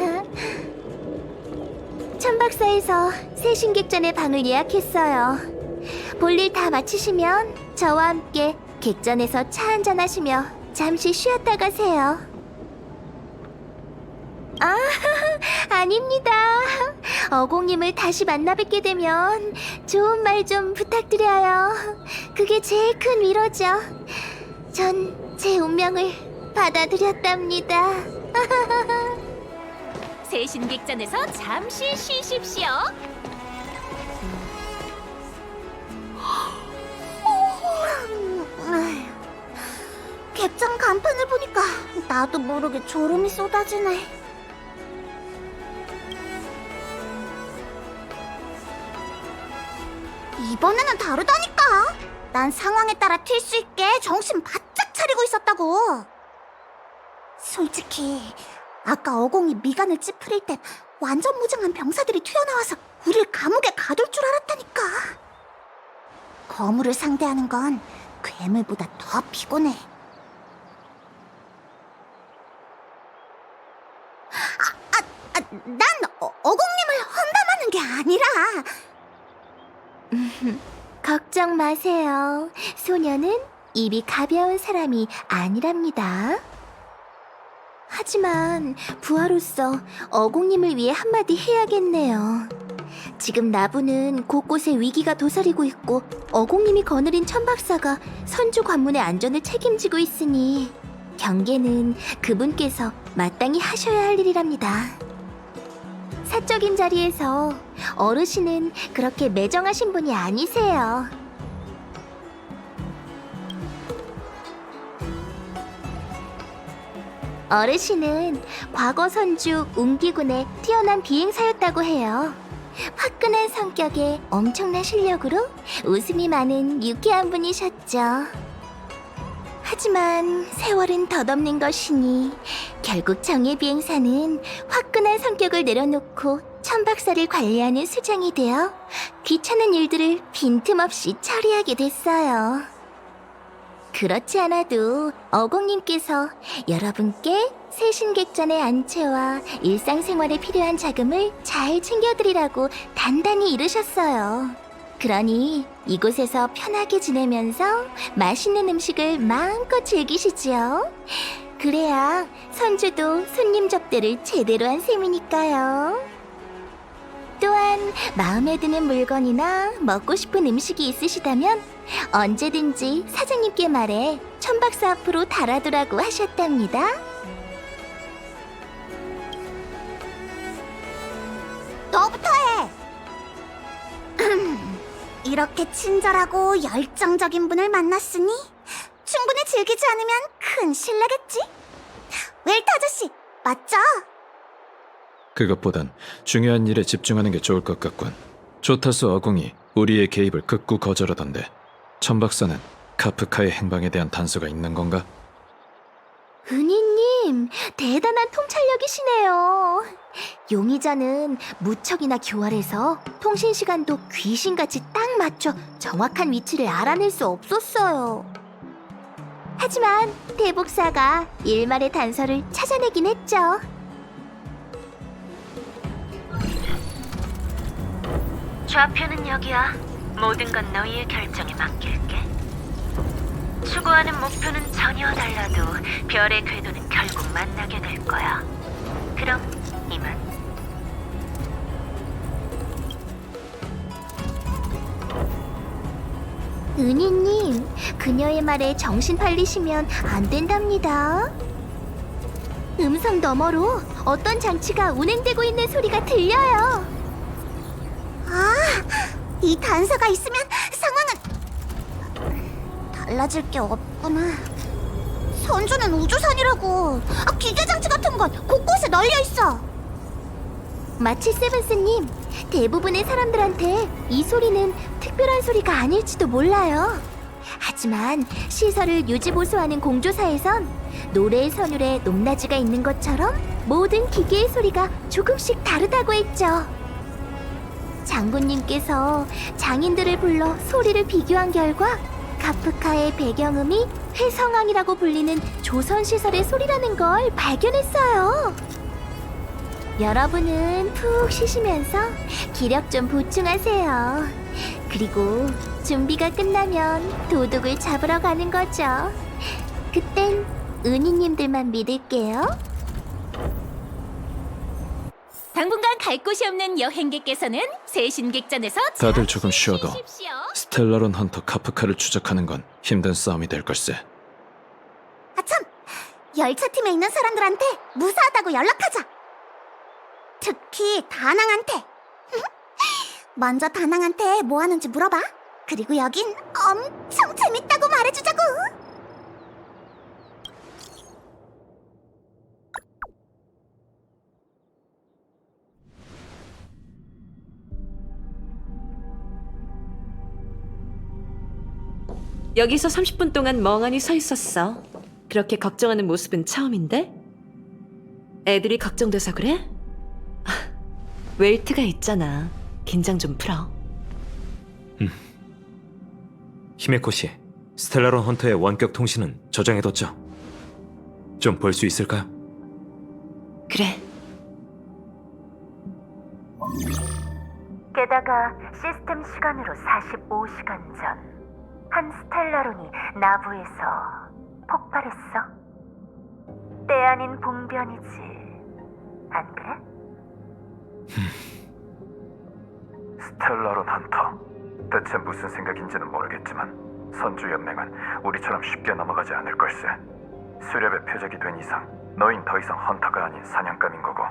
천박사에서 새신객전의 방을 예약했어요. 볼일 다 마치시면 저와 함께 객전에서 차 한잔 하시며 잠시 쉬었다 가세요. 아, 아닙니다. 어공님을 다시 만나 뵙게 되면 좋은 말 좀 부탁드려요. 그게 제일 큰 위로죠. 전 제 운명을 받아들였답니다. 새신객전에서 잠시 쉬십시오. 객장 간판을 보니까 나도 모르게 졸음이 쏟아지네. 이번에는 다르다니까. 난 상황에 따라 튈 수 있게 정신 바짝 차리고 있었다고. 솔직히 아까 어공이 미간을 찌푸릴 땐 완전 무장한 병사들이 튀어나와서 우릴 감옥에 가둘 줄 알았다니까. 거물을 상대하는 건 괴물보다 더 피곤해. 난 어공님을 험담하는 게 아니라. 걱정 마세요. 소녀는 입이 가벼운 사람이 아니랍니다. 하지만 부하로서 어공님을 위해 한마디 해야겠네요. 지금 나부는 곳곳에 위기가 도사리고 있고 어공님이 거느린 천박사가 선주 관문의 안전을 책임지고 있으니 경계는 그분께서 마땅히 하셔야 할 일이랍니다. 사적인 자리에서 어르신은 그렇게 매정하신 분이 아니세요. 어르신은 과거 선주 웅기군의 뛰어난 비행사였다고 해요. 화끈한 성격에 엄청난 실력으로 웃음이 많은 유쾌한 분이셨죠. 하지만 세월은 덧없는 것이니 결국 정예 비행사는 화끈한 성격을 내려놓고 천박사를 관리하는 수장이 되어 귀찮은 일들을 빈틈없이 처리하게 됐어요. 그렇지 않아도 어공님께서 여러분께 새신객전의 안채와 일상생활에 필요한 자금을 잘 챙겨드리라고 단단히 이르셨어요. 그러니 이곳에서 편하게 지내면서 맛있는 음식을 마음껏 즐기시지요. 그래야 선주도 손님 접대를 제대로 한 셈이니까요. 또한 마음에 드는 물건이나 먹고 싶은 음식이 있으시다면 언제든지 사장님께 말해 천박사 앞으로 달아두라고 하셨답니다. 너부터 해. 이렇게 친절하고 열정적인 분을 만났으니 충분히 즐기지 않으면 큰 실례겠지? 웰트 아저씨, 맞죠? 그것보단 중요한 일에 집중하는 게 좋을 것 같군. 조타스 어공이 우리의 개입을 극구 거절하던데 천박사는 카프카의 행방에 대한 단서가 있는 건가? 은희님, 대단한 통찰력이시네요. 용의자는 무척이나 교활해서 통신 시간도 귀신같이 딱 맞춰 정확한 위치를 알아낼 수 없었어요. 하지만 대복사가 일말의 단서를 찾아내긴 했죠. 좌표는 여기야. 모든 건 너희의 결정에 맡길게. 추구하는 목표는 전혀 달라도 별의 궤도는 결국 만나게 될 거야. 그럼 이만. 은희님, 그녀의 말에 정신 팔리시면 안 된답니다. 음성 너머로 어떤 장치가 운행되고 있는 소리가 들려요. 아, 이 단서가 있으면 상황은 달라질 게 없구나. 선주는 우주선이라고. 기계장치 같은 건 곳곳에 널려 있어. 마치 세븐스님, 대부분의 사람들한테 이 소리는 특별히 특별한 소리가 아닐지도 몰라요. 하지만 시설을 유지보수하는 공조사에선 노래의 선율에 높낮이가 있는 것처럼 모든 기계의 소리가 조금씩 다르다고 했죠. 장군님께서 장인들을 불러 소리를 비교한 결과 카프카의 배경음이 회성왕이라고 불리는 조선시설의 소리라는 걸 발견했어요. 여러분은 푹 쉬시면서 기력 좀 보충하세요. 그리고 준비가 끝나면 도둑을 잡으러 가는 거죠. 그땐 은희님들만 믿을게요. 당분간 갈 곳이 없는 여행객께서는 세신객전에서 다들 조금 쉬어도 쉬십시오. 스텔라론 헌터 카프카를 추적하는 건 힘든 싸움이 될 걸세. 아참! 열차팀에 있는 사람들한테 무사하다고 연락하자. 특히 다낭한테. 먼저 다낭한테 뭐 하는지 물어봐. 그리고 여긴 엄청 재밌다고 말해주자고. 여기서 30분 동안 멍하니 서 있었어. 그렇게 걱정하는 모습은 처음인데? 애들이 걱정돼서 그래? 웰트가 있잖아. 긴장 좀 풀어. 히메코 씨, 스텔라론 헌터의 원격 통신은 저장해뒀죠? 좀 볼 수 있을까요? 그래. 게다가 시스템 시간으로 45시간 전 한 스텔라론이 나부에서 폭발했어. 때 아닌 봉변이지, 안 그래? 스텔라론 헌터. 대체 무슨 생각인지는 모르겠지만 선주 연맹은 우리처럼 쉽게 넘어가지 않을 걸세. 수렵의 표적이 된 이상 너흰 더 이상 헌터가 아닌 사냥감인 거고,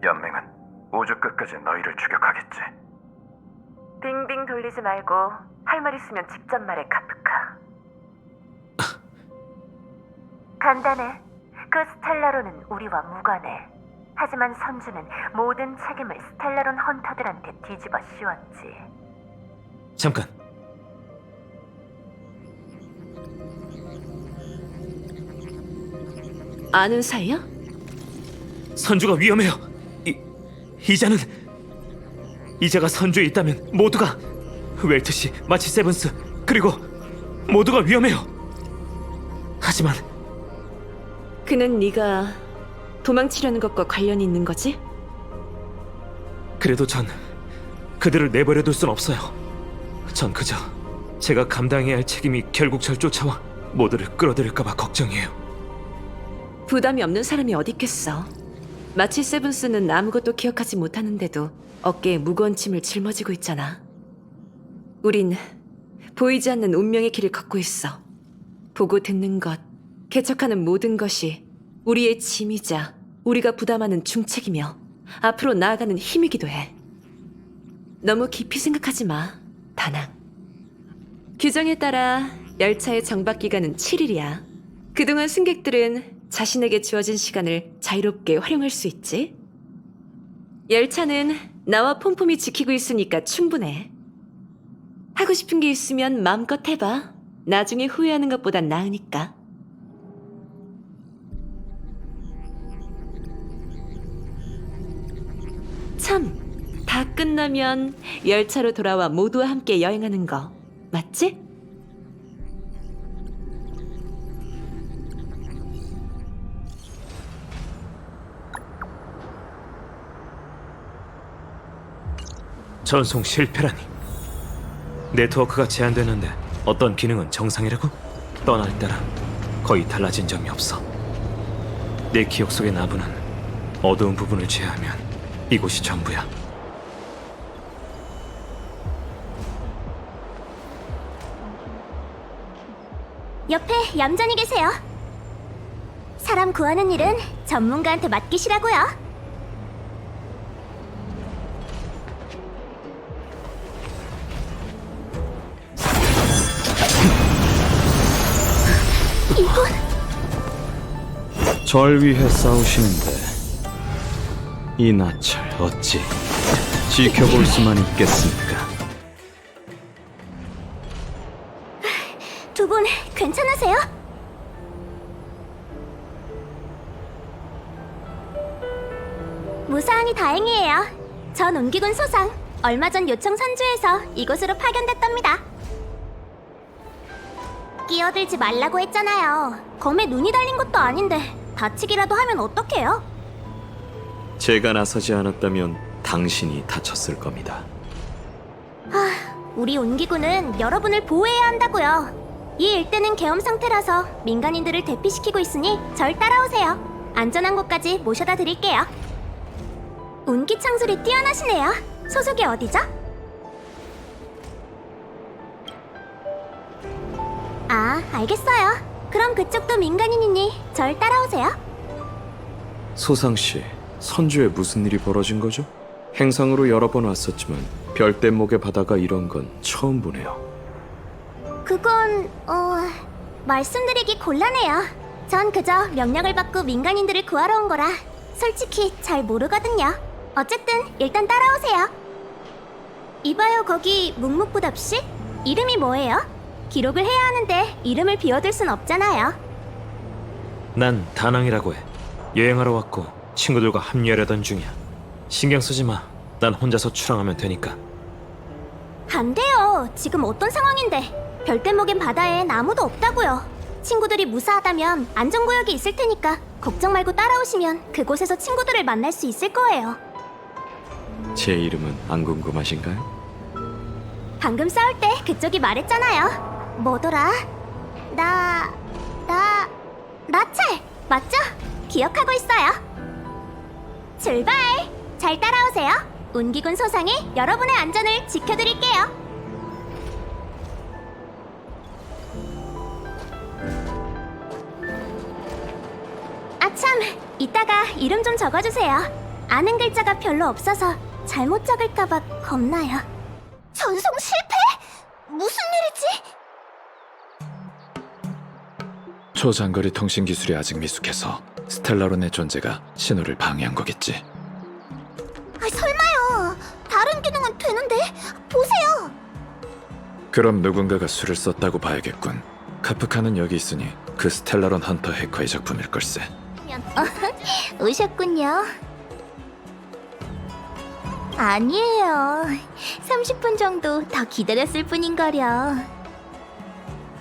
연맹은 우주 끝까지 너희를 추격하겠지. 빙빙 돌리지 말고 할 말 있으면 직접 말해, 카프카. 간단해. 그 스텔라론은 우리와 무관해. 하지만 선주는 모든 책임을 스텔라론 헌터들한테 뒤집어 씌웠지. 잠깐. 아는 사이야? 선주가 위험해요. 이자는 이자가 선주에 있다면 모두가, 웰트 씨, 마치 세븐스, 그리고 모두가 위험해요. 하지만 그는 네가 도망치려는 것과 관련이 있는 거지? 그래도 전 그들을 내버려둘 순 없어요. 전 그저 제가 감당해야 할 책임이 결국 절 쫓아와 모두를 끌어들일까봐 걱정이에요. 부담이 없는 사람이 어디 있겠어. 마치 세븐스는 아무것도 기억하지 못하는데도 어깨에 무거운 짐을 짊어지고 있잖아. 우린 보이지 않는 운명의 길을 걷고 있어. 보고 듣는 것, 개척하는 모든 것이 우리의 짐이자 우리가 부담하는 중책이며 앞으로 나아가는 힘이기도 해. 너무 깊이 생각하지 마, 다낭. 규정에 따라 열차의 정박 기간은 7일이야. 그동안 승객들은 자신에게 주어진 시간을 자유롭게 활용할 수 있지. 열차는 나와 폼폼이 지키고 있으니까 충분해. 하고 싶은 게 있으면 마음껏 해봐. 나중에 후회하는 것보단 나으니까. 참, 다 끝나면 열차로 돌아와 모두와 함께 여행하는 거 맞지? 전송 실패라니. 네트워크가 제한되는데 어떤 기능은 정상이라고? 떠날 때랑 거의 달라진 점이 없어. 내 기억 속의 나부는 어두운 부분을 제외하면 이곳이 전부야. 옆에 얌전히 계세요. 사람 구하는 일은 전문가한테 맡기시라고요. 절 위해 싸우시는데 이 낯을 어찌 지켜볼 수만 있겠습니까? 괜찮으세요? 무사하니 다행이에요. 전 운기군 소상. 얼마 전 요청 선주에서 이곳으로 파견됐답니다. 끼어들지 말라고 했잖아요. 검에 눈이 달린 것도 아닌데 다치기라도 하면 어떡해요? 제가 나서지 않았다면 당신이 다쳤을 겁니다. 우리 운기군은 여러분을 보호해야 한다고요. 이 일대는 계엄 상태라서 민간인들을 대피시키고 있으니 절 따라오세요. 안전한 곳까지 모셔다 드릴게요. 운기 창술이 뛰어나시네요. 소속이 어디죠? 아, 알겠어요. 그럼 그쪽도 민간인이니 절 따라오세요. 소상 씨, 선주에 무슨 일이 벌어진 거죠? 행상으로 여러 번 왔었지만 별대목의 바다가 이런 건 처음 보네요. 그건 말씀드리기 곤란해요. 전 그저 명령을 받고 민간인들을 구하러 온 거라 솔직히 잘 모르거든요. 어쨌든 일단 따라오세요. 이봐요, 거기 묵묵부답시? 이름이 뭐예요? 기록을 해야 하는데 이름을 비워둘 순 없잖아요. 난 다낭이라고 해. 여행하러 왔고 친구들과 합류하려던 중이야. 신경 쓰지 마. 난 혼자서 출항하면 되니까. 안 돼요. 지금 어떤 상황인데? 별대목인 바다엔 아무도 없다고요. 친구들이 무사하다면 안전구역이 있을 테니까 걱정 말고 따라오시면 그곳에서 친구들을 만날 수 있을 거예요. 제 이름은 안 궁금하신가요? 방금 싸울 때 그쪽이 말했잖아요. 뭐더라? 나찰! 맞죠? 기억하고 있어요. 출발! 잘 따라오세요. 운기군 소상이 여러분의 안전을 지켜드릴게요. 아참, 이따가 이름 좀 적어주세요. 아는 글자가 별로 없어서 잘못 적을까봐 겁나요. 전송 실패? 무슨 일이지? 초장거리 통신 기술이 아직 미숙해서 스텔라론의 존재가 신호를 방해한 거겠지. 설마요. 다른 기능은 되는데 보세요. 그럼 누군가가 수를 썼다고 봐야겠군. 카프카는 여기 있으니 그 스텔라론 헌터 해커의 작품일 걸세. 오셨군요. 아니에요. 30분 정도 더 기다렸을 뿐인거려.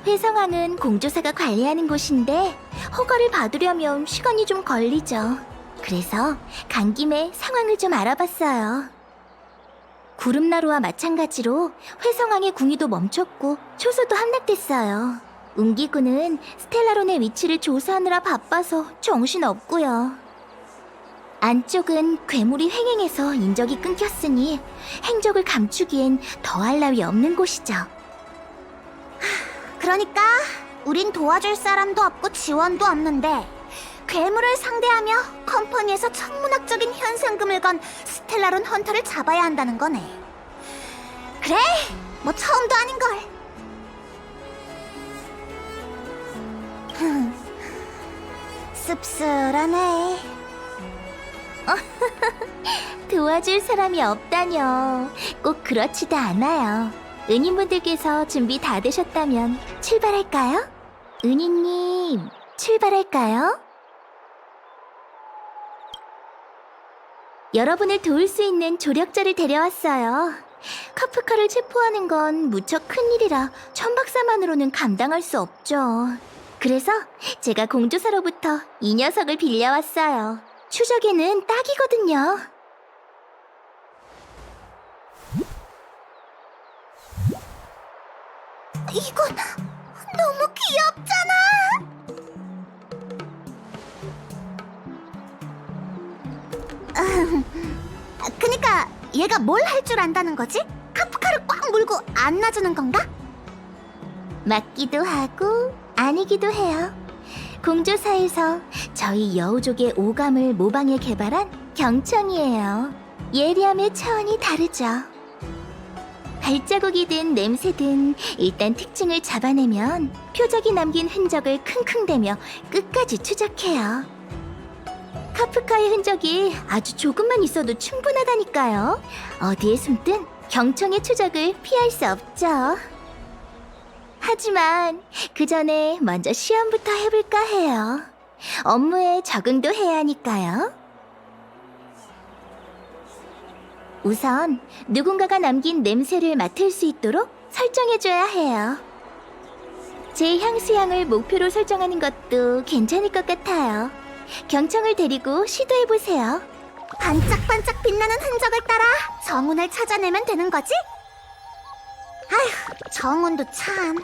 회성항은 공조사가 관리하는 곳인데 허가를 받으려면 시간이 좀 걸리죠. 그래서 간 김에 상황을 좀 알아봤어요. 구름나루와 마찬가지로 회성항의 궁이도 멈췄고 초소도 함락됐어요. 운기군은 스텔라론의 위치를 조사하느라 바빠서 정신없고요. 안쪽은 괴물이 횡행해서 인적이 끊겼으니 행적을 감추기엔 더할 나위 없는 곳이죠. 그러니까 우린 도와줄 사람도 없고 지원도 없는데 괴물을 상대하며 컴퍼니에서 천문학적인 현상금을 건 스텔라론 헌터를 잡아야 한다는 거네. 그래, 뭐 처음도 아닌걸. 씁쓸하네. 도와줄 사람이 없다뇨. 꼭 그렇지도 않아요. 은인분들께서 준비 다 되셨다면 출발할까요? 은인님, 출발할까요? 여러분을 도울 수 있는 조력자를 데려왔어요. 카프카를 체포하는 건 무척 큰일이라 천박사만으로는 감당할 수 없죠. 그래서 제가 공조사로부터 이 녀석을 빌려왔어요. 추적에는 딱이거든요. 이건 너무 귀엽잖아. 그니까 얘가 뭘 할 줄 안다는 거지? 카프카를 꽉 물고 안 놔주는 건가? 맞기도 하고 아니기도 해요. 공조사에서 저희 여우족의 오감을 모방해 개발한 경청이에요. 예리함의 차원이 다르죠. 발자국이든 냄새든 일단 특징을 잡아내면 표적이 남긴 흔적을 킁킁대며 끝까지 추적해요. 카프카의 흔적이 아주 조금만 있어도 충분하다니까요. 어디에 숨든 경청의 추적을 피할 수 없죠. 하지만 그 전에 먼저 시험부터 해볼까 해요. 업무에 적응도 해야 하니까요. 우선 누군가가 남긴 냄새를 맡을 수 있도록 설정해줘야 해요. 제 향수향을 목표로 설정하는 것도 괜찮을 것 같아요. 경청을 데리고 시도해보세요. 반짝반짝 빛나는 흔적을 따라 정운을 찾아내면 되는 거지? 아휴, 정운도 참.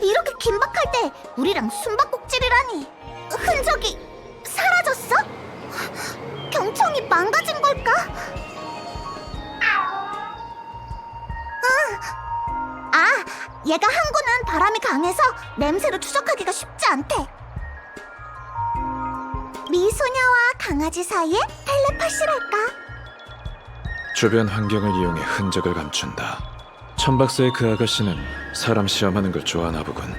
이렇게 긴박할 때 우리랑 숨바꼭질이라니. 흔적이 사라졌어? 경청이 망가진 걸까? 얘가 항구는 바람이 강해서 냄새로 추적하기가 쉽지 않대. 미소녀와 강아지 사이에 텔레파시랄까? 주변 환경을 이용해 흔적을 감춘다. 천박사의 그 아가씨는 사람 시험하는 걸 좋아하나 보군.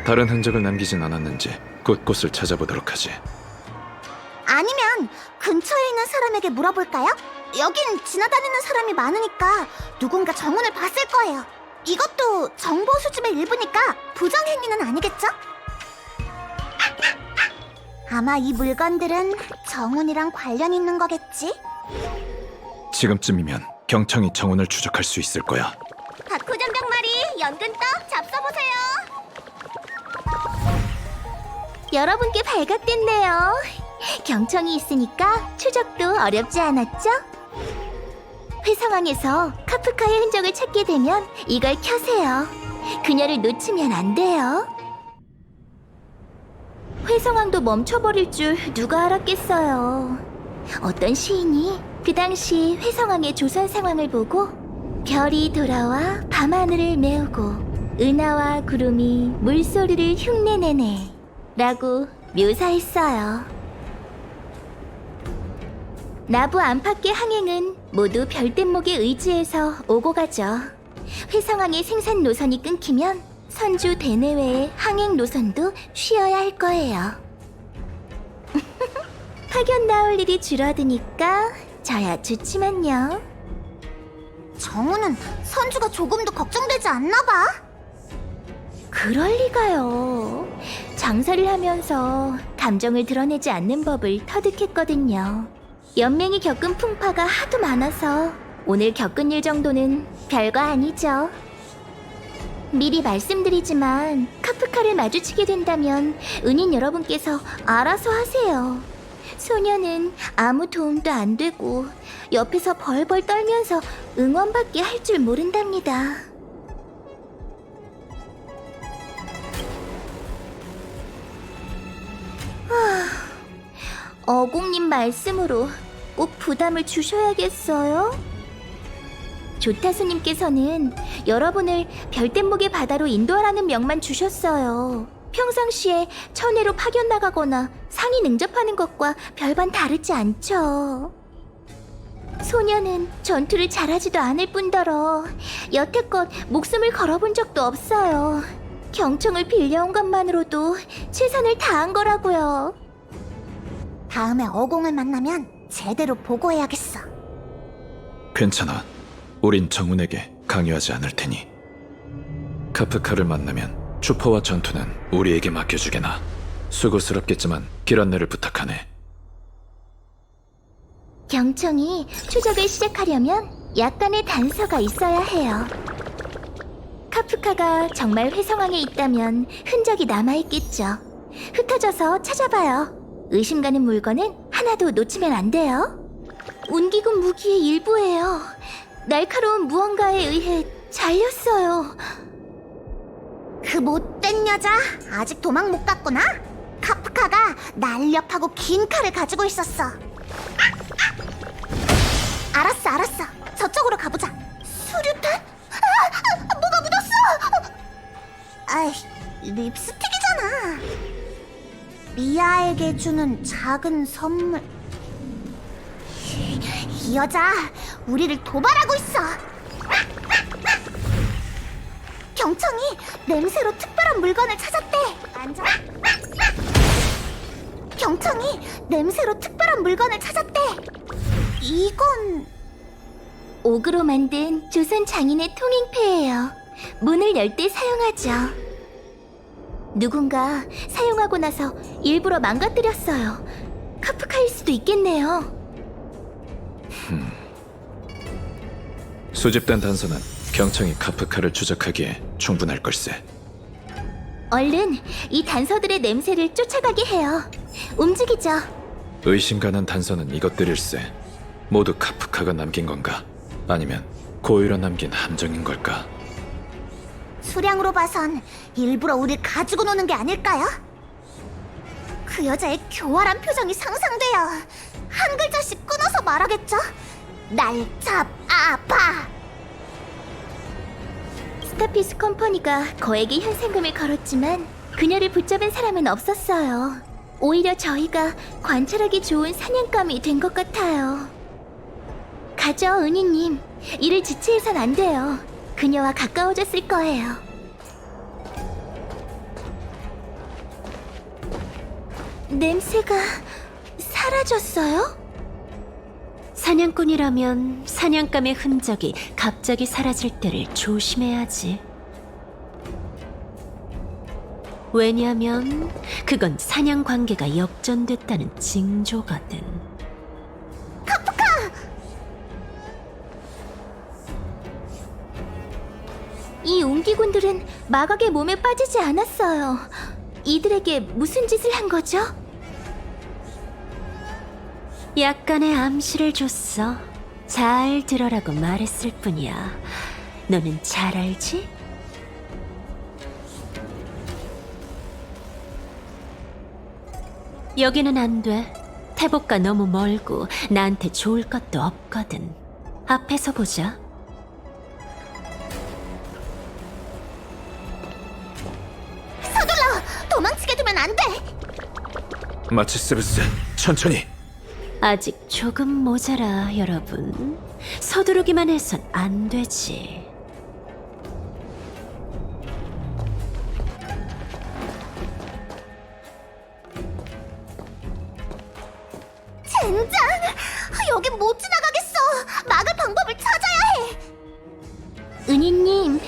다른 흔적을 남기진 않았는지 곳곳을 찾아보도록 하지. 아니면 근처에 있는 사람에게 물어볼까요? 여긴 지나다니는 사람이 많으니까 누군가 정운을 봤을 거예요. 이것도 정보 수집의 일부니까 부정행위는 아니겠죠? 아마 이 물건들은 정운이랑 관련 있는 거겠지? 지금쯤이면 경청이 정운을 추적할 수 있을 거야. 박후전병말이 연근떡 잡숴보세요. 여러분께 발각됐네요. 경청이 있으니까 추적도 어렵지 않았죠? 회상왕에서 카프카의 흔적을 찾게 되면 이걸 켜세요. 그녀를 놓치면 안 돼요. 회상왕도 멈춰버릴 줄 누가 알았겠어요. 어떤 시인이 그 당시 회상왕의 조선 상황을 보고 별이 돌아와 밤하늘을 메우고 은하와 구름이 물소리를 흉내내네 라고 묘사했어요. 나부 안팎의 항행은 모두 별대목에 의지해서 오고 가죠. 회상왕의 생산 노선이 끊기면 선주 대내외의 항행 노선도 쉬어야 할 거예요. 파견 나올 일이 줄어드니까 저야 좋지만요. 정운은 선주가 조금도 걱정되지 않나 봐. 그럴 리가요. 장사를 하면서 감정을 드러내지 않는 법을 터득했거든요. 연맹이 겪은 풍파가 하도 많아서 오늘 겪은 일 정도는 별거 아니죠. 미리 말씀드리지만 카프카를 마주치게 된다면 은인 여러분께서 알아서 하세요. 소녀는 아무 도움도 안 되고 옆에서 벌벌 떨면서 응원밖에 할 줄 모른답니다. 어공님 말씀으로 꼭 부담을 주셔야겠어요? 조타수님께서는 여러분을 별대목의 바다로 인도하라는 명만 주셨어요. 평상시에 천해로 파견 나가거나 상이 능접하는 것과 별반 다르지 않죠. 소녀는 전투를 잘하지도 않을 뿐더러 여태껏 목숨을 걸어본 적도 없어요. 경청을 빌려온 것만으로도 최선을 다한 거라고요. 다음에 어공을 만나면 제대로 보고해야겠어. 괜찮아. 우린 정운에게 강요하지 않을 테니. 카프카를 만나면 추퍼와 전투는 우리에게 맡겨주게나. 수고스럽겠지만 길 안내를 부탁하네. 경청이 추적을 시작하려면 약간의 단서가 있어야 해요. 카프카가 정말 회상왕에 있다면 흔적이 남아있겠죠. 흩어져서 찾아봐요. 의심 가는 물건은 하나도 놓치면 안 돼요. 운기군 무기의 일부예요. 날카로운 무언가에 의해 잘렸어요. 그 못된 여자 아직 도망 못 갔구나. 카프카가 날렵하고 긴 칼을 가지고 있었어. 알았어. 저쪽으로 가보자. 수류탄? 뭐가 묻었어! 아이, 립스틱이잖아. 미아에게 주는 작은 선물. 이 여자 우리를 도발하고 있어. 경청이 냄새로 특별한 물건을 찾았대. 앉아. 경청이 냄새로 특별한 물건을 찾았대. 이건 옥으로 만든 조선 장인의 통행패예요. 문을 열 때 사용하죠. 누군가 사용하고 나서 일부러 망가뜨렸어요. 카프카일 수도 있겠네요. 수집된 단서는 경청이 카프카를 추적하기에 충분할 걸세. 얼른 이 단서들의 냄새를 쫓아가게 해요. 움직이죠. 의심 가는 단서는 이것들일세. 모두 카프카가 남긴 건가? 아니면 고의로 남긴 함정인 걸까? 수량으로 봐선 일부러 우릴 가지고 노는 게 아닐까요? 그 여자의 교활한 표정이 상상돼요. 한 글자씩 끊어서 말하겠죠? 날 잡아봐. 스타피스 컴퍼니가 거액의 현상금을 걸었지만 그녀를 붙잡은 사람은 없었어요. 오히려 저희가 관찰하기 좋은 사냥감이 된 것 같아요. 가죠, 은희님. 이를 지체해선 안 돼요. 그녀와 가까워졌을 거예요. 냄새가 사라졌어요? 사냥꾼이라면 사냥감의 흔적이 갑자기 사라질 때를 조심해야지. 왜냐하면 그건 사냥 관계가 역전됐다는 징조거든. 이 옹기군들은 마각의 몸에 빠지지 않았어요. 이들에게 무슨 짓을 한 거죠? 약간의 암시를 줬어. 잘 들어라고 말했을 뿐이야. 너는 잘 알지? 여기는 안 돼. 태복과 너무 멀고 나한테 좋을 것도 없거든. 앞에서 보자. 도망치게 두면 안 돼. 마치스루스, 천천히. 아직 조금 모자라, 여러분. 서두르기만 해선 안 되지. 젠장! 여긴 못 지나가겠어. 막을 방법을 찾아야 해. 은희님,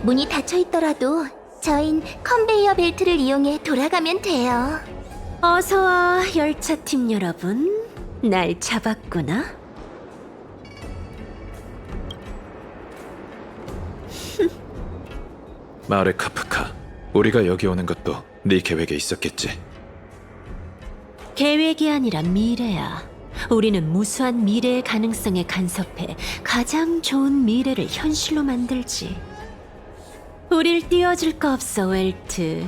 문이 닫혀 있더라도 저흰 컨베이어 벨트를 이용해 돌아가면 돼요. 어서와, 열차팀 여러분. 날 잡았구나. 마을의 카프카, 우리가 여기 오는 것도 네 계획에 있었겠지. 계획이 아니라 미래야. 우리는 무수한 미래의 가능성에 간섭해 가장 좋은 미래를 현실로 만들지. 우릴 띄워줄 거 없어, 웰트.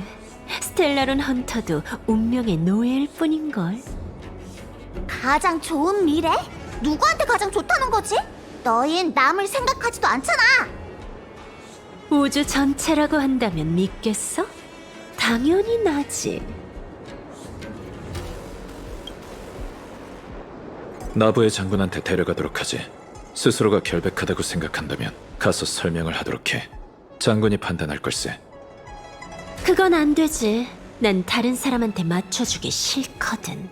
스텔라론 헌터도 운명의 노예일 뿐인걸. 가장 좋은 미래? 누구한테 가장 좋다는 거지? 너흰 남을 생각하지도 않잖아. 우주 전체라고 한다면 믿겠어? 당연히 나지. 나부의 장군한테 데려가도록 하지. 스스로가 결백하다고 생각한다면 가서 설명을 하도록 해. 장군이 판단할 걸세. 그건 안 되지. 난 다른 사람한테 맞춰주기 싫거든.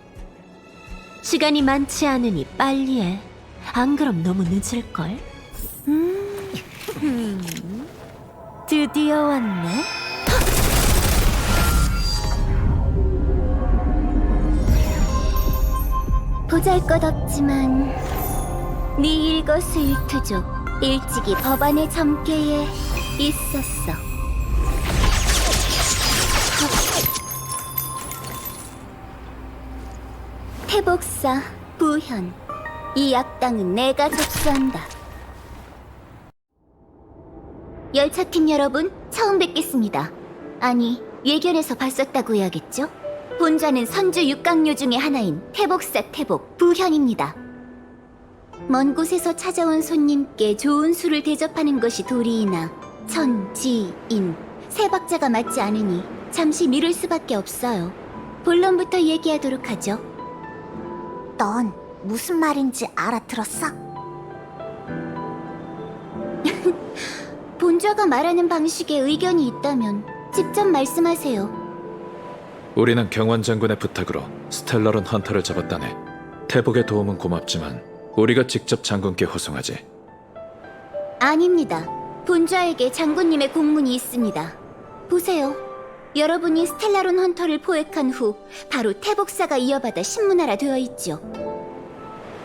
시간이 많지 않으니 빨리 해. 안 그럼 너무 늦을걸? 드디어 왔네. 보잘것없지만 네 일거수일투족 일찍이 법안의 점괘에 있었어. 태복사 부현, 이 악당은 내가 접수한다. 열차팀 여러분, 처음 뵙겠습니다. 아니, 예견에서 봤었다고 해야겠죠? 본좌는 선주 육강료 중의 하나인 태복사 태복 부현입니다. 먼 곳에서 찾아온 손님께 좋은 술을 대접하는 것이 도리이나 천지인 세 박자가 맞지 않으니 잠시 미룰 수밖에 없어요. 본론부터 얘기하도록 하죠. 넌 무슨 말인지 알아들었어? 본좌가 말하는 방식에 의견이 있다면 직접 말씀하세요. 우리는 경원 장군의 부탁으로 스텔라론 헌터를 잡았다네. 태복의 도움은 고맙지만 우리가 직접 장군께 호송하지. 아닙니다. 본좌에게 장군님의 공문이 있습니다. 보세요. 여러분이 스텔라론 헌터를 포획한 후 바로 태복사가 이어받아 신문하라 되어 있죠.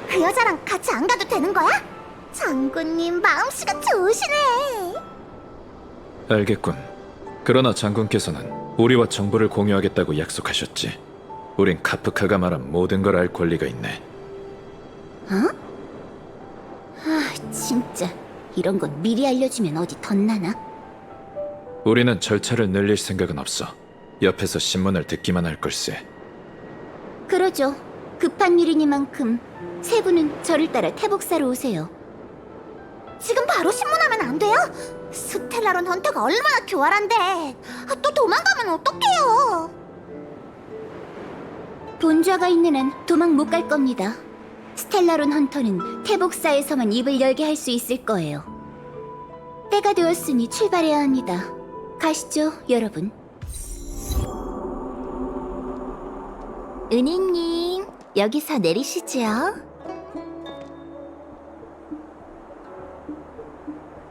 그 여자랑 같이 안 가도 되는 거야? 장군님 마음씨가 좋으시네. 알겠군. 그러나 장군께서는 우리와 정보를 공유하겠다고 약속하셨지. 우린 카프카가 말한 모든 걸 알 권리가 있네. 진짜 이런 건 미리 알려주면 어디 덧나나? 우리는 절차를 늘릴 생각은 없어. 옆에서 신문을 듣기만 할 걸세. 그러죠. 급한 일이니만큼 세 분은 저를 따라 태복사로 오세요. 지금 바로 신문하면 안 돼요? 스텔라론 헌터가 얼마나 교활한데. 또 도망가면 어떡해요? 본좌가 있는 한 도망 못 갈 겁니다. 스텔라론 헌터는 태복사에서만 입을 열게 할 수 있을 거예요. 때가 되었으니 출발해야 합니다. 가시죠, 여러분. 은희님, 여기서 내리시지요.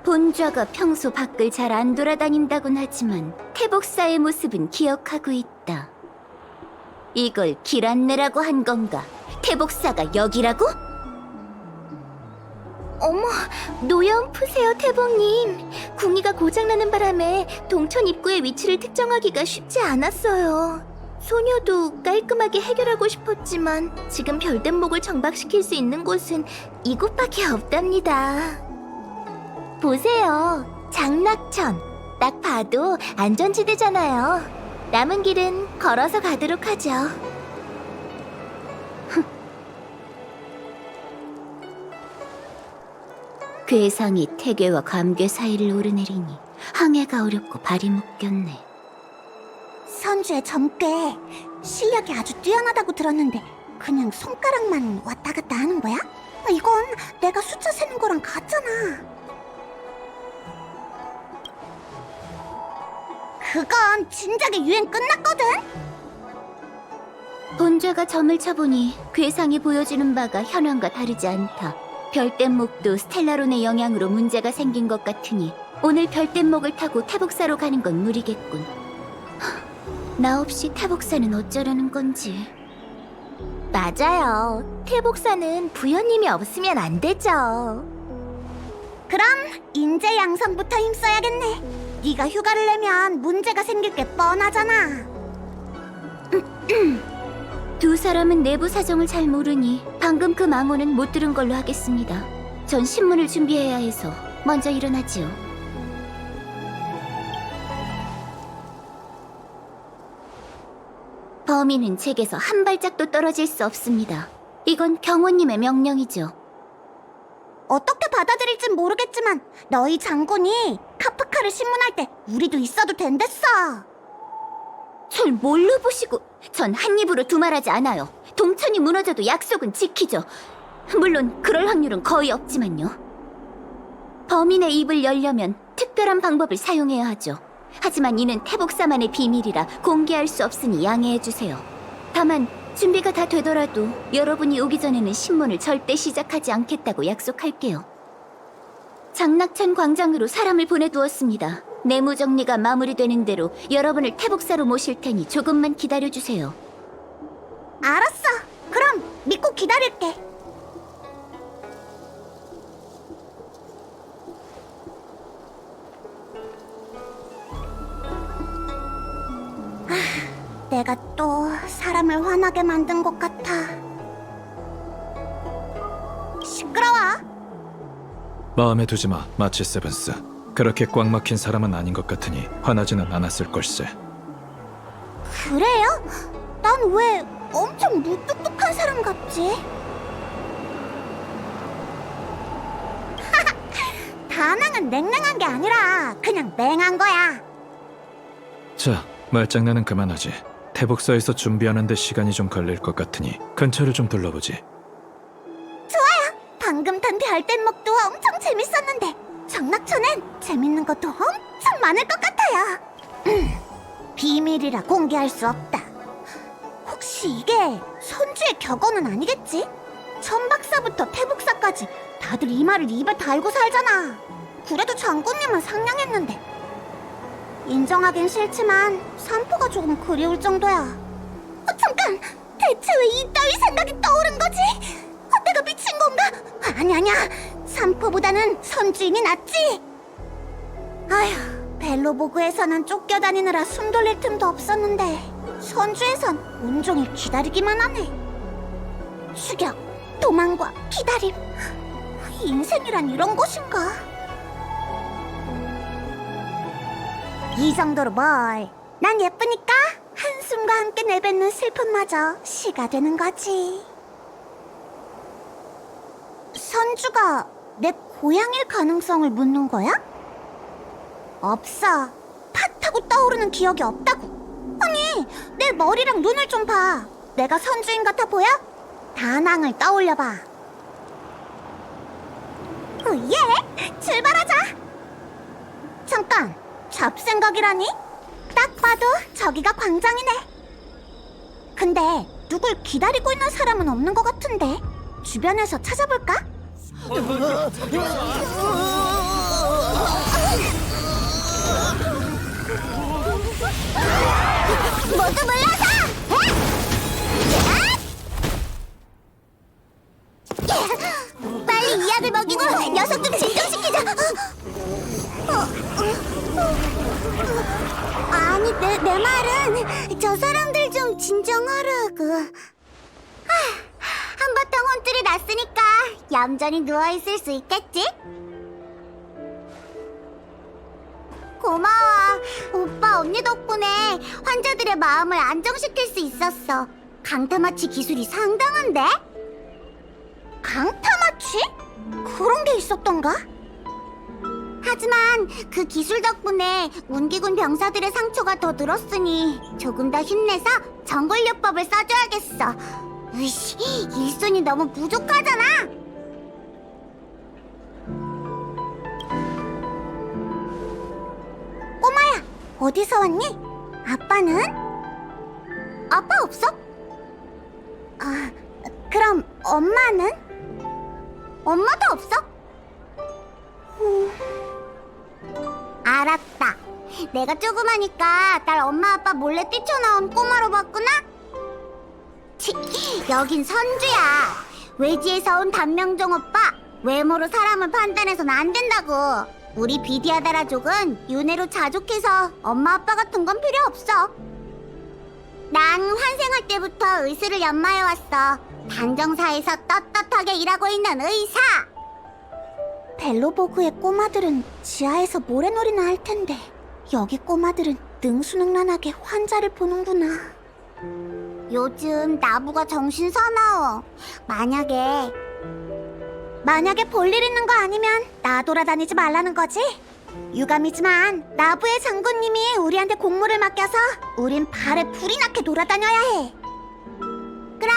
본좌가 평소 밖을 잘 안 돌아다닌다곤 하지만 태복사의 모습은 기억하고 있다. 이걸 길 안내라고 한 건가? 태복사가 여기라고? 어머, 노여움 푸세요, 태복님. 궁이가 고장나는 바람에 동천 입구의 위치를 특정하기가 쉽지 않았어요. 소녀도 깔끔하게 해결하고 싶었지만 지금 별댄목을 정박시킬 수 있는 곳은 이곳밖에 없답니다. 보세요, 장락천. 딱 봐도 안전지대잖아요. 남은 길은 걸어서 가도록 하죠. 괴상이 태괴와 감괴 사이를 오르내리니 항해가 어렵고 발이 묶였네. 선주의 점괘 실력이 아주 뛰어나다고 들었는데 그냥 손가락만 왔다 갔다 하는 거야? 이건 내가 숫자 세는 거랑 같잖아. 그건 진작에 유행 끝났거든? 본좌가 점을 쳐보니 괴상이 보여주는 바가 현황과 다르지 않다. 별댄목도 스텔라론의 영향으로 문제가 생긴 것 같으니 오늘 별댄목을 타고 태복사로 가는 건 무리겠군. 나 없이 태복사는 어쩌려는 건지. 맞아요. 태복사는 부여님이 없으면 안 되죠. 그럼 인재 양성부터 힘써야겠네. 네가 휴가를 내면 문제가 생길 게 뻔하잖아. 두 사람은 내부 사정을 잘 모르니 방금 그 망호는 못 들은 걸로 하겠습니다. 전 신문을 준비해야 해서 먼저 일어나지요. 범인은 제게서 한 발짝도 떨어질 수 없습니다. 이건 경호님의 명령이죠. 어떻게 받아들일진 모르겠지만 너희 장군이 카프카를 신문할 때 우리도 있어도 된댔어. 절 뭘로 보시고? 전 한 입으로 두말하지 않아요. 동천이 무너져도 약속은 지키죠. 물론 그럴 확률은 거의 없지만요. 범인의 입을 열려면 특별한 방법을 사용해야 하죠. 하지만 이는 태복사만의 비밀이라 공개할 수 없으니 양해해주세요. 다만 준비가 다 되더라도 여러분이 오기 전에는 신문을 절대 시작하지 않겠다고 약속할게요. 장락천 광장으로 사람을 보내두었습니다. 내무 정리가 마무리되는 대로 여러분을 태복사로 모실 테니 조금만 기다려주세요. 알았어. 그럼 믿고 기다릴게. 내가 또 사람을 화나게 만든 것 같아. 시끄러워. 마음에 두지 마, 마치 세븐스. 그렇게 꽉 막힌 사람은 아닌 것 같으니 화나지는 않았을 걸세. 그래요? 난 왜 엄청 무뚝뚝한 사람 같지? 다낭은 냉랭한 게 아니라 그냥 맹한 거야. 자, 말장난은 그만하지. 태복사에서 준비하는데 시간이 좀 걸릴 것 같으니 근처를 좀 둘러보지. 방금 탄 별댄목도 엄청 재밌었는데 장락천엔 재밌는 것도 엄청 많을 것 같아요. 비밀이라 공개할 수 없다. 혹시 이게 선주의 격언은 아니겠지? 천박사부터 태복사까지 다들 이 말을 입에 달고 살잖아. 그래도 장군님은 상냥했는데 인정하긴 싫지만 산포가 조금 그리울 정도야. 잠깐! 대체 왜 이따위 생각이 떠오른 거지? 내가 미친 건가? 아니야. 산포보다는 선주인이 낫지. 아휴, 벨로보그에서는 쫓겨다니느라 숨 돌릴 틈도 없었는데 선주에선 온종일 기다리기만 하네. 추격, 도망과 기다림. 인생이란 이런 것인가? 이 정도로 뭘? 난 예쁘니까 한숨과 함께 내뱉는 슬픔마저 시가 되는 거지. 선주가 내 고향일 가능성을 묻는 거야? 없어. 팟하고 떠오르는 기억이 없다고. 아니, 내 머리랑 눈을 좀 봐. 내가 선주인 같아 보여? 다낭을 떠올려봐. 예! 출발하자! 잠깐, 잡생각이라니? 딱 봐도 저기가 광장이네. 근데 누굴 기다리고 있는 사람은 없는 것 같은데 주변에서 찾아볼까? 모두 물러서! 빨리 이 약을 먹이고 녀석 좀 진정시키자. 아니, 내 말은 저 사람들 좀 진정하라고. 한바탕 혼쭐이 났으니까 얌전히 누워있을 수 있겠지? 고마워. 오빠, 언니 덕분에 환자들의 마음을 안정시킬 수 있었어. 강타마치 기술이 상당한데? 강타마치? 그런 게 있었던가? 하지만 그 기술 덕분에 운기군 병사들의 상처가 더 늘었으니 조금 더 힘내서 정골요법을 써줘야겠어. 으이씨, 일손이 너무 부족하잖아. 꼬마야, 어디서 왔니? 아빠는? 아빠 없어? 그럼 엄마는? 엄마도 없어? 알았다. 내가 조그마니까 날 엄마 아빠 몰래 뛰쳐나온 꼬마로 봤구나? 치, 여긴 선주야. 외지에서 온 단명종 오빠. 외모로 사람을 판단해선 안 된다고. 우리 비디아다라족은 윤회로 자족해서 엄마 아빠 같은 건 필요 없어. 난 환생할 때부터 의술을 연마해왔어. 단정사에서 떳떳하게 일하고 있는 의사. 벨로보그의 꼬마들은 지하에서 모래놀이나 할 텐데 여기 꼬마들은 능수능란하게 환자를 보는구나. 요즘 나부가 정신 사나워. 만약에 볼일 있는 거 아니면 나 돌아다니지 말라는 거지? 유감이지만 나부의 장군님이 우리한테 공무를 맡겨서 우린 발에 불이 나게 돌아다녀야 해. 그럼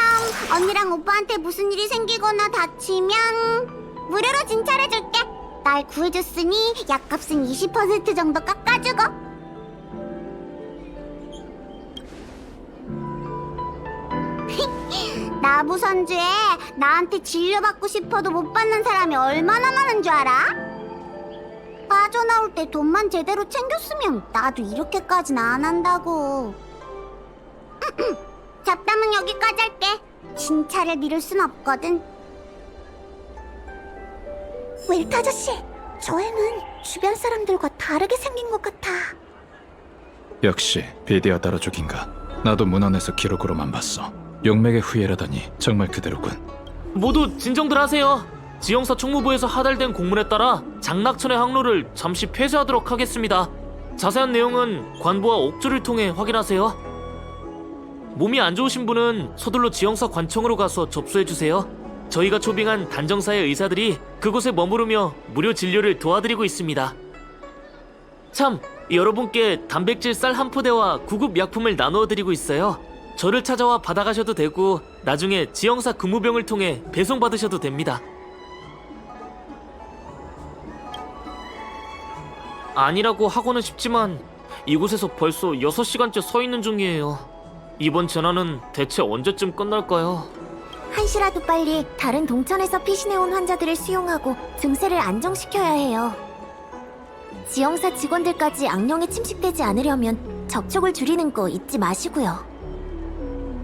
언니랑 오빠한테 무슨 일이 생기거나 다치면 무료로 진찰해줄게. 날 구해줬으니 약값은 20% 정도 깎아주고. 나부 선주에 나한테 진료받고 싶어도 못 받는 사람이 얼마나 많은 줄 알아? 빠져나올 때 돈만 제대로 챙겼으면 나도 이렇게까지는 안 한다고. 잡담은 여기까지 할게. 진찰을 미룰 순 없거든. 웰트 아저씨, 저 애는 주변 사람들과 다르게 생긴 것 같아. 역시 비디아다라족인가. 나도 문헌에서 기록으로만 봤어. 용맥의 후예라더니 정말 그대로군. 모두 진정들 하세요. 지형사 총무부에서 하달된 공문에 따라 장락천의 항로를 잠시 폐쇄하도록 하겠습니다. 자세한 내용은 관보와 옥조를 통해 확인하세요. 몸이 안 좋으신 분은 서둘러 지형사 관청으로 가서 접수해주세요. 저희가 초빙한 단정사의 의사들이 그곳에 머무르며 무료 진료를 도와드리고 있습니다. 참, 여러분께 단백질 쌀 한 포대와 구급 약품을 나누어드리고 있어요. 저를 찾아와 받아가셔도 되고 나중에 지형사 근무병을 통해 배송받으셔도 됩니다. 아니라고 하고는 싶지만 이곳에서 벌써 6시간째 서 있는 중이에요. 이번 재난은 대체 언제쯤 끝날까요? 한시라도 빨리 다른 동천에서 피신해온 환자들을 수용하고 증세를 안정시켜야 해요. 지형사 직원들까지 악령에 침식되지 않으려면 접촉을 줄이는 거 잊지 마시고요.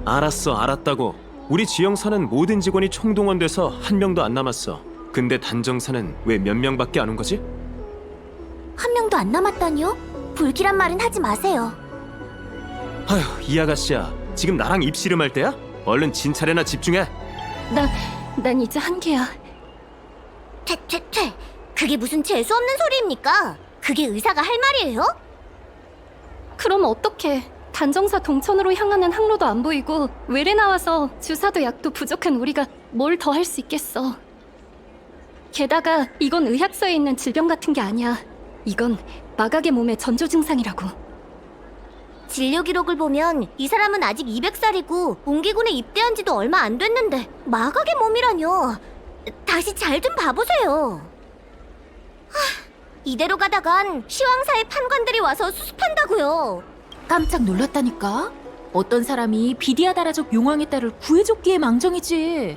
알았어, 알았다고. 우리 지영사는 모든 직원이 총동원돼서 한 명도 안 남았어. 근데 단정사는 왜 몇 명밖에 안 온 거지? 한 명도 안 남았다니요? 불길한 말은 하지 마세요. 아휴, 이 아가씨야. 지금 나랑 입씨름할 때야? 얼른 진찰에나 집중해. 난 이제 한계야. 퇴. 그게 무슨 재수 없는 소리입니까? 그게 의사가 할 말이에요? 그럼 어떡해. 단정사 동천으로 향하는 항로도 안 보이고 외래 나와서 주사도 약도 부족한 우리가 뭘 더 할 수 있겠어. 게다가 이건 의학서에 있는 질병 같은 게 아니야. 이건 마각의 몸의 전조 증상이라고. 진료 기록을 보면 이 사람은 아직 200살이고 옹기군에 입대한 지도 얼마 안 됐는데 마각의 몸이라뇨. 다시 잘 좀 봐보세요. 이대로 가다간 시황사의 판관들이 와서 수습한다고요. 깜짝 놀랐다니까. 어떤 사람이 비디아다라족 용왕의 딸을 구해줬기에 망정이지.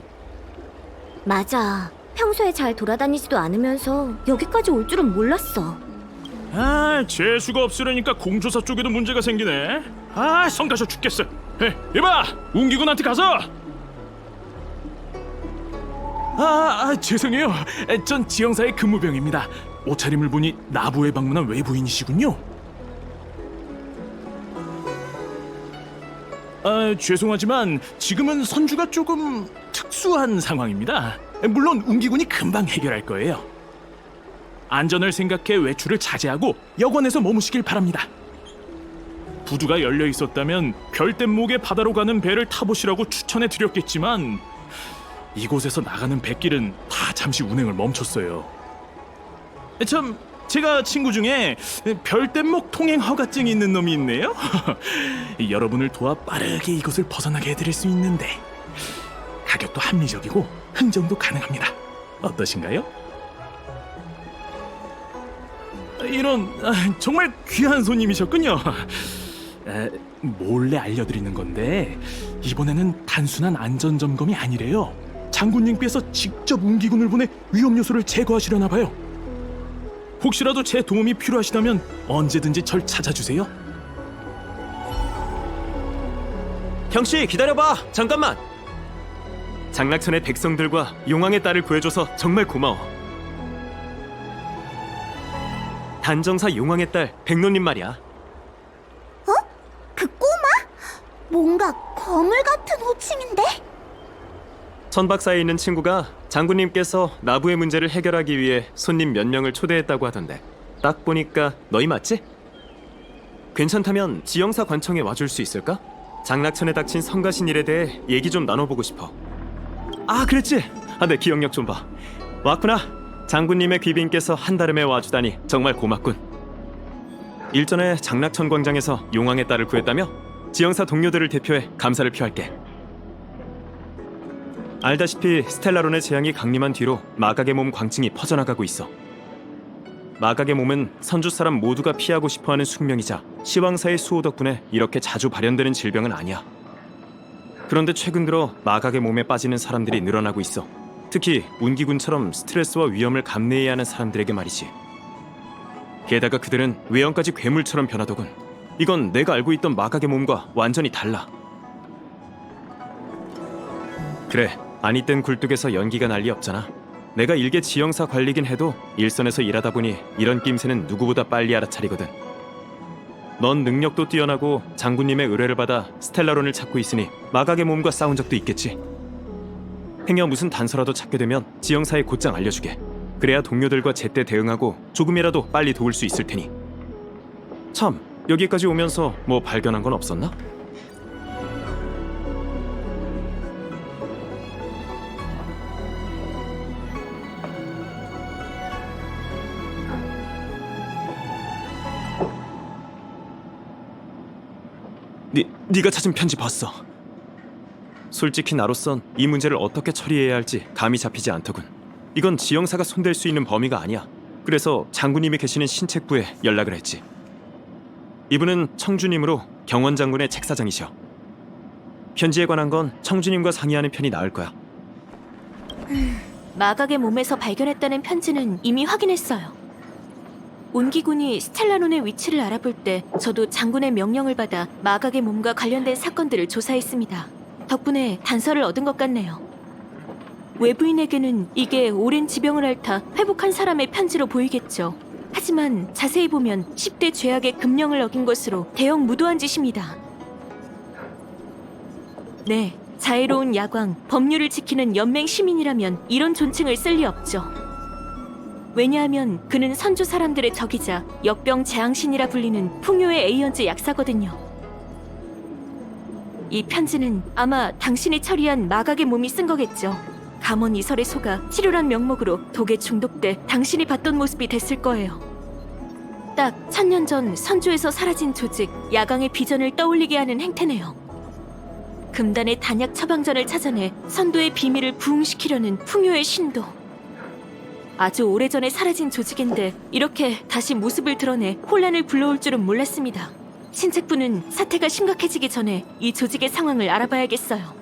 맞아. 평소에 잘 돌아다니지도 않으면서 여기까지 올 줄은 몰랐어. 아, 재수가 없으려니까 공조사 쪽에도 문제가 생기네. 아, 성가셔 죽겠어. 이봐, 웅기군한테 가서. 죄송해요. 전 지형사의 근무병입니다. 옷차림을 보니 나부에 방문한 외부인이시군요. 죄송하지만 지금은 선주가 조금 특수한 상황입니다. 물론 웅기군이 금방 해결할 거예요. 안전을 생각해 외출을 자제하고 여관에서 머무시길 바랍니다. 부두가 열려 있었다면 별댐목의 바다로 가는 배를 타보시라고 추천해 드렸겠지만 이곳에서 나가는 배길은 다 잠시 운행을 멈췄어요. 참, 제가 친구 중에 별댐목 통행 허가증이 있는 놈이 있네요. 여러분을 도와 빠르게 이곳을 벗어나게 해드릴 수 있는데 가격도 합리적이고 흥정도 가능합니다. 어떠신가요? 이런, 정말 귀한 손님이셨군요. 몰래 알려드리는 건데 이번에는 단순한 안전점검이 아니래요. 장군님께서 직접 웅기군을 보내 위험 요소를 제거하시려나 봐요. 혹시라도 제 도움이 필요하시다면 언제든지 절 찾아주세요. 형씨, 기다려봐. 잠깐만. 장락천의 백성들과 용왕의 딸을 구해줘서 정말 고마워. 단정사 용왕의 딸 백노님 말이야. 그 꼬마? 뭔가 거물 같은 호칭인데? 선박사에 있는 친구가 장군님께서 나부의 문제를 해결하기 위해 손님 몇 명을 초대했다고 하던데 딱 보니까 너희 맞지? 괜찮다면 지영사 관청에 와줄 수 있을까? 장락천에 닥친 성가신 일에 대해 얘기 좀 나눠보고 싶어. 아, 그랬지? 내 기억력 좀 봐. 왔구나. 장군님의 귀빈께서 한달음에 와주다니 정말 고맙군. 일전에 장락천 광장에서 용왕의 딸을 구했다며? 지영사 동료들을 대표해 감사를 표할게. 알다시피 스텔라론의 재앙이 강림한 뒤로 마각의 몸 광증이 퍼져나가고 있어. 마각의 몸은 선주 사람 모두가 피하고 싶어하는 숙명이자 시왕사의 수호 덕분에 이렇게 자주 발현되는 질병은 아니야. 그런데 최근 들어 마각의 몸에 빠지는 사람들이 늘어나고 있어. 특히 운기군처럼 스트레스와 위험을 감내해야 하는 사람들에게 말이지. 게다가 그들은 외형까지 괴물처럼 변하더군. 이건 내가 알고 있던 마각의 몸과 완전히 달라. 그래, 아니땐 굴뚝에서 연기가 날 리 없잖아. 내가 일개 지형사 관리긴 해도 일선에서 일하다 보니 이런 낌새는 누구보다 빨리 알아차리거든. 넌 능력도 뛰어나고 장군님의 의뢰를 받아 스텔라론을 찾고 있으니 마각의 몸과 싸운 적도 있겠지. 행여 무슨 단서라도 찾게 되면 지형사에 곧장 알려주게. 그래야 동료들과 제때 대응하고 조금이라도 빨리 도울 수 있을 테니. 참, 여기까지 오면서 뭐 발견한 건 없었나? 네가 찾은 편지 봤어. 솔직히 나로선 이 문제를 어떻게 처리해야 할지 감이 잡히지 않더군. 이건 지형사가 손댈 수 있는 범위가 아니야. 그래서 장군님이 계시는 신책부에 연락을 했지. 이분은 청주님으로 경원 장군의 책사장이셔. 편지에 관한 건 청주님과 상의하는 편이 나을 거야. 마각의 몸에서 발견했다는 편지는 이미 확인했어요. 온기군이 스텔라론의 위치를 알아볼 때 저도 장군의 명령을 받아 마각의 몸과 관련된 사건들을 조사했습니다. 덕분에 단서를 얻은 것 같네요. 외부인에게는 이게 오랜 지병을 앓다 회복한 사람의 편지로 보이겠죠. 하지만 자세히 보면 10대 죄악의 금령을 어긴 것으로 대형 무도한 짓입니다. 네, 자애로운 야광, 법률을 지키는 연맹 시민이라면 이런 존칭을 쓸 리 없죠. 왜냐하면 그는 선조 사람들의 적이자 역병 재앙신이라 불리는 풍요의 에이언즈 약사거든요. 이 편지는 아마 당신이 처리한 마각의 몸이 쓴 거겠죠. 감원 이설에 속아 치료란 명목으로 독에 중독돼 당신이 봤던 모습이 됐을 거예요. 딱 1000년 전 선조에서 사라진 조직 야광의 비전을 떠올리게 하는 행태네요. 금단의 단약 처방전을 찾아내 선도의 비밀을 부흥시키려는 풍요의 신도. 아주 오래전에 사라진 조직인데 이렇게 다시 모습을 드러내 혼란을 불러올 줄은 몰랐습니다. 신책부는 사태가 심각해지기 전에 이 조직의 상황을 알아봐야겠어요.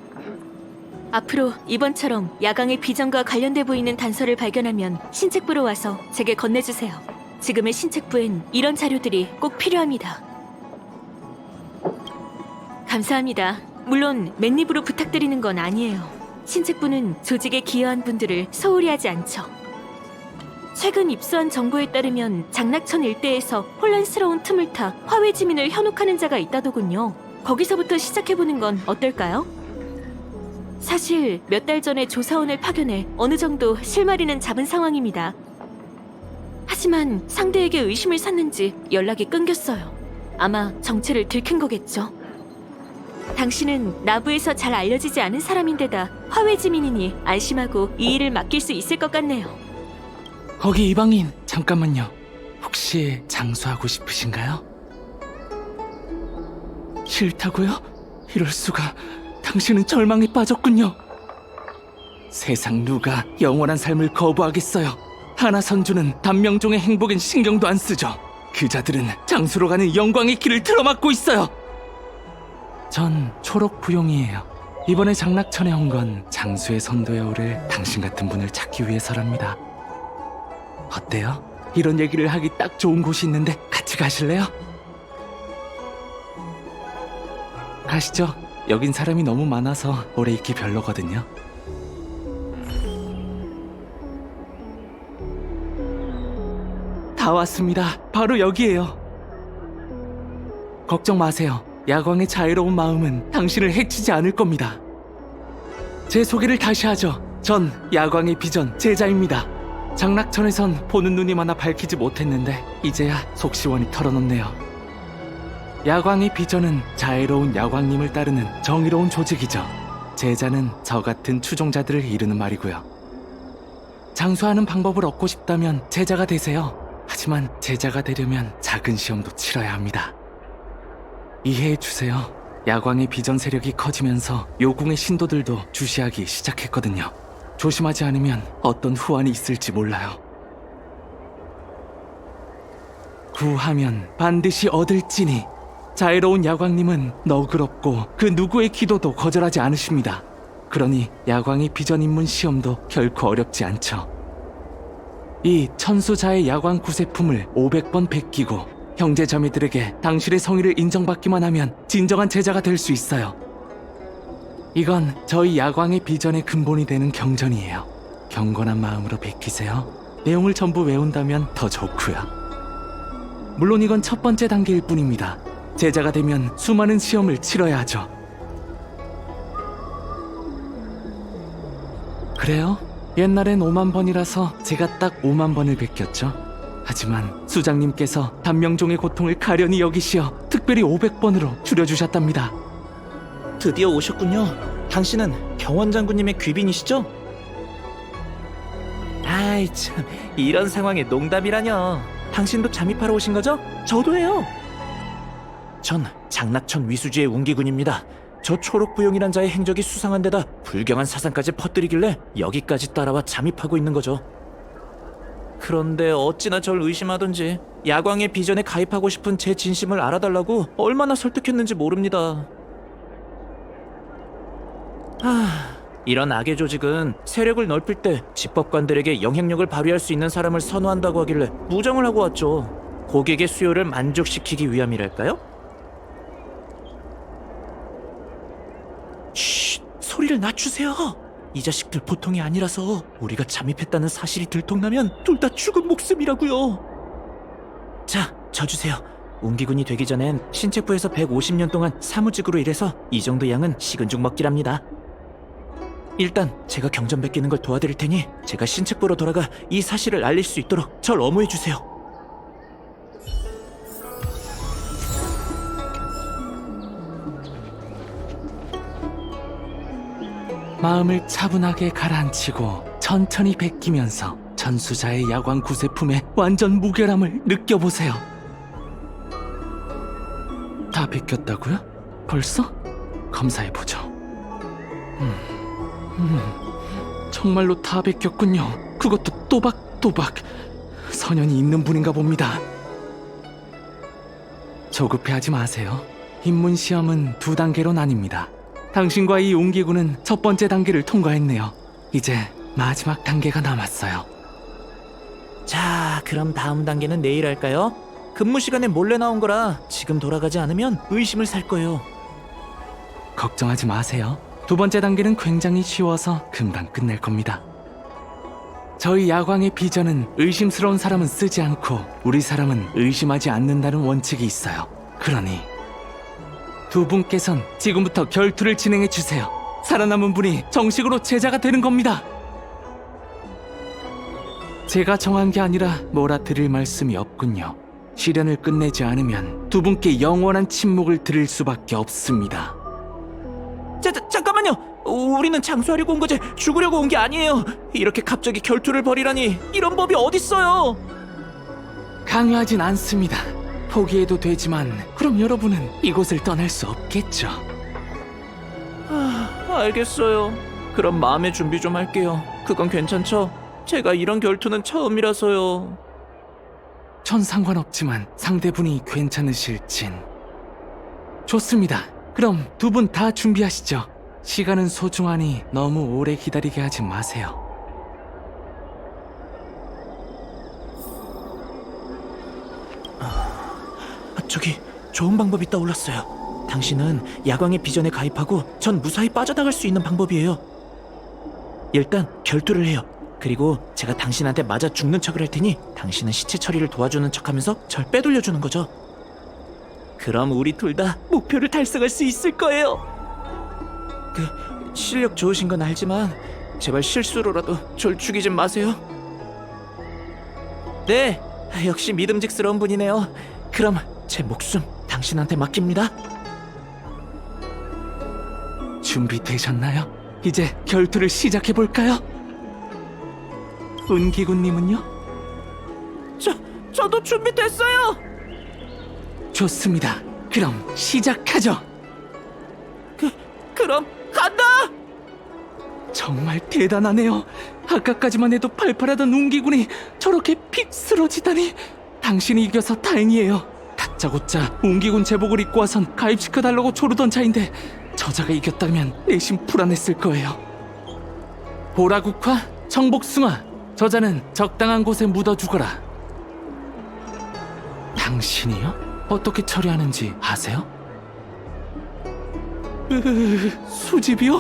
앞으로 이번처럼 야광의 비전과 관련돼 보이는 단서를 발견하면 신책부로 와서 제게 건네주세요. 지금의 신책부엔 이런 자료들이 꼭 필요합니다. 감사합니다. 물론 맨입으로 부탁드리는 건 아니에요. 신책부는 조직에 기여한 분들을 소홀히 하지 않죠. 최근 입수한 정보에 따르면 장락천 일대에서 혼란스러운 틈을 타 화훼 지민을 현혹하는 자가 있다더군요. 거기서부터 시작해보는 건 어떨까요? 사실 몇 달 전에 조사원을 파견해 어느 정도 실마리는 잡은 상황입니다. 하지만 상대에게 의심을 샀는지 연락이 끊겼어요. 아마 정체를 들킨 거겠죠. 당신은 나부에서 잘 알려지지 않은 사람인데다 화훼 지민이니 안심하고 이 일을 맡길 수 있을 것 같네요. 거기 이방인, 잠깐만요. 혹시 장수하고 싶으신가요? 싫다고요? 이럴 수가. 당신은 절망에 빠졌군요. 세상 누가 영원한 삶을 거부하겠어요. 하나 선주는 단명종의 행복엔 신경도 안 쓰죠. 그 자들은 장수로 가는 영광의 길을 틀어막고 있어요. 전 초록 부용이에요. 이번에 장락천에 온 건 장수의 선도에 오를 당신 같은 분을 찾기 위해서랍니다. 어때요? 이런 얘기를 하기 딱 좋은 곳이 있는데 같이 가실래요? 가시죠. 여긴 사람이 너무 많아서 오래 있기 별로거든요. 다 왔습니다. 바로 여기에요. 걱정 마세요. 야광의 자유로운 마음은 당신을 해치지 않을 겁니다. 제 소개를 다시 하죠. 전 야광의 비전 제자입니다. 장락천에선 보는 눈이 많아 밝히지 못했는데 이제야 속 시원히 털어놓네요. 야광의 비전은 자애로운 야광님을 따르는 정의로운 조직이죠. 제자는 저 같은 추종자들을 이르는 말이고요. 장수하는 방법을 얻고 싶다면 제자가 되세요. 하지만 제자가 되려면 작은 시험도 치러야 합니다. 이해해주세요. 야광의 비전 세력이 커지면서 요궁의 신도들도 주시하기 시작했거든요. 조심하지 않으면 어떤 후환이 있을지 몰라요. 구하면 반드시 얻을지니. 자애로운 야광님은 너그럽고 그 누구의 기도도 거절하지 않으십니다. 그러니 야광의 비전 입문 시험도 결코 어렵지 않죠. 이 천수자의 야광 구세품을 500번 베끼고 형제 자매들에게 당신의 성의를 인정받기만 하면 진정한 제자가 될 수 있어요. 이건 저희 야광의 비전의 근본이 되는 경전이에요. 경건한 마음으로 베끼세요. 내용을 전부 외운다면 더 좋고요. 물론 이건 첫 번째 단계일 뿐입니다. 제자가 되면 수많은 시험을 치러야 하죠. 그래요? 옛날엔 5만 번이라서 제가 딱 5만 번을 베꼈죠. 하지만 수장님께서 단명종의 고통을 가련히 여기시어 특별히 500번으로 줄여주셨답니다. 드디어 오셨군요. 당신은 경원 장군님의 귀빈이시죠? 아이 참, 이런 상황에 농담이라뇨. 당신도 잠입하러 오신 거죠? 저도예요. 전 장락천 위수지의 운기군입니다. 저 초록부용이란 자의 행적이 수상한 데다 불경한 사상까지 퍼뜨리길래 여기까지 따라와 잠입하고 있는 거죠. 그런데 어찌나 절 의심하던지 야광의 비전에 가입하고 싶은 제 진심을 알아달라고 얼마나 설득했는지 모릅니다. 이런 악의 조직은 세력을 넓힐 때 집법관들에게 영향력을 발휘할 수 있는 사람을 선호한다고 하길래 무정을 하고 왔죠. 고객의 수요를 만족시키기 위함이랄까요? 쉿, 소리를 낮추세요. 이 자식들 보통이 아니라서 우리가 잠입했다는 사실이 들통나면 둘 다 죽은 목숨이라고요. 자, 져주세요. 운기군이 되기 전엔 신체부에서 150년 동안 사무직으로 일해서 이 정도 양은 식은 죽 먹기랍니다. 일단 제가 경전 베끼는 걸 도와드릴 테니 제가 신체부로 돌아가 이 사실을 알릴 수 있도록 절 어무해 주세요. 마음을 차분하게 가라앉히고 천천히 베끼면서 전수자의 야광 구세품의 완전 무결함을 느껴보세요. 다 베꼈다고요? 벌써? 검사해보죠. 정말로 다 베꼈군요. 그것도 또박또박. 선연이 있는 분인가 봅니다. 조급해하지 마세요. 입문시험은 2단계로 나뉩니다. 당신과 이 옹기군은 첫 번째 단계를 통과했네요. 이제 마지막 단계가 남았어요. 자, 그럼 다음 단계는 내일 할까요? 근무 시간에 몰래 나온 거라 지금 돌아가지 않으면 의심을 살 거예요. 걱정하지 마세요. 2번째 단계는 굉장히 쉬워서 금방 끝낼 겁니다. 저희 야광의 비전은 의심스러운 사람은 쓰지 않고 우리 사람은 의심하지 않는다는 원칙이 있어요. 그러니 두 분께선 지금부터 결투를 진행해 주세요. 살아남은 분이 정식으로 제자가 되는 겁니다. 제가 정한 게 아니라 몰아드릴 말씀이 없군요. 시련을 끝내지 않으면 두 분께 영원한 침묵을 드릴 수밖에 없습니다. 잠깐만요. 우리는 장수하려고 온 거지 죽으려고 온 게 아니에요. 이렇게 갑자기 결투를 벌이라니 이런 법이 어딨어요. 강요하진 않습니다. 포기해도 되지만 그럼 여러분은 이곳을 떠날 수 없겠죠. 알겠어요. 그럼 마음의 준비 좀 할게요. 그건 괜찮죠? 제가 이런 결투는 처음이라서요. 전 상관없지만 상대분이 괜찮으실진. 좋습니다. 그럼 두 분 다 준비하시죠. 시간은 소중하니 너무 오래 기다리게 하지 마세요. 저기 좋은 방법이 떠올랐어요. 당신은 야광의 비전에 가입하고 전 무사히 빠져나갈 수 있는 방법이에요. 일단 결투를 해요. 그리고 제가 당신한테 맞아 죽는 척을 할 테니 당신은 시체 처리를 도와주는 척하면서 절 빼돌려주는 거죠. 그럼 우리 둘 다 목표를 달성할 수 있을 거예요. 실력 좋으신 건 알지만 제발 실수로라도 절 죽이지 마세요. 네, 역시 믿음직스러운 분이네요. 그럼 제 목숨 당신한테 맡깁니다. 준비되셨나요? 이제 결투를 시작해볼까요? 은기군님은요? 저도 준비됐어요! 좋습니다. 그럼 시작하죠! 그럼 간다! 정말 대단하네요. 아까까지만 해도 팔팔하던 운기군이 저렇게 픽 쓰러지다니. 당신이 이겨서 다행이에요. 다짜고짜 운기군 제복을 입고 와선 가입시켜달라고 조르던 자인데 저자가 이겼다면 내심 불안했을 거예요. 보라국화, 청복숭아, 저자는 적당한 곳에 묻어주거라. 당신이요? 어떻게 처리하는지 아세요? 수집이요?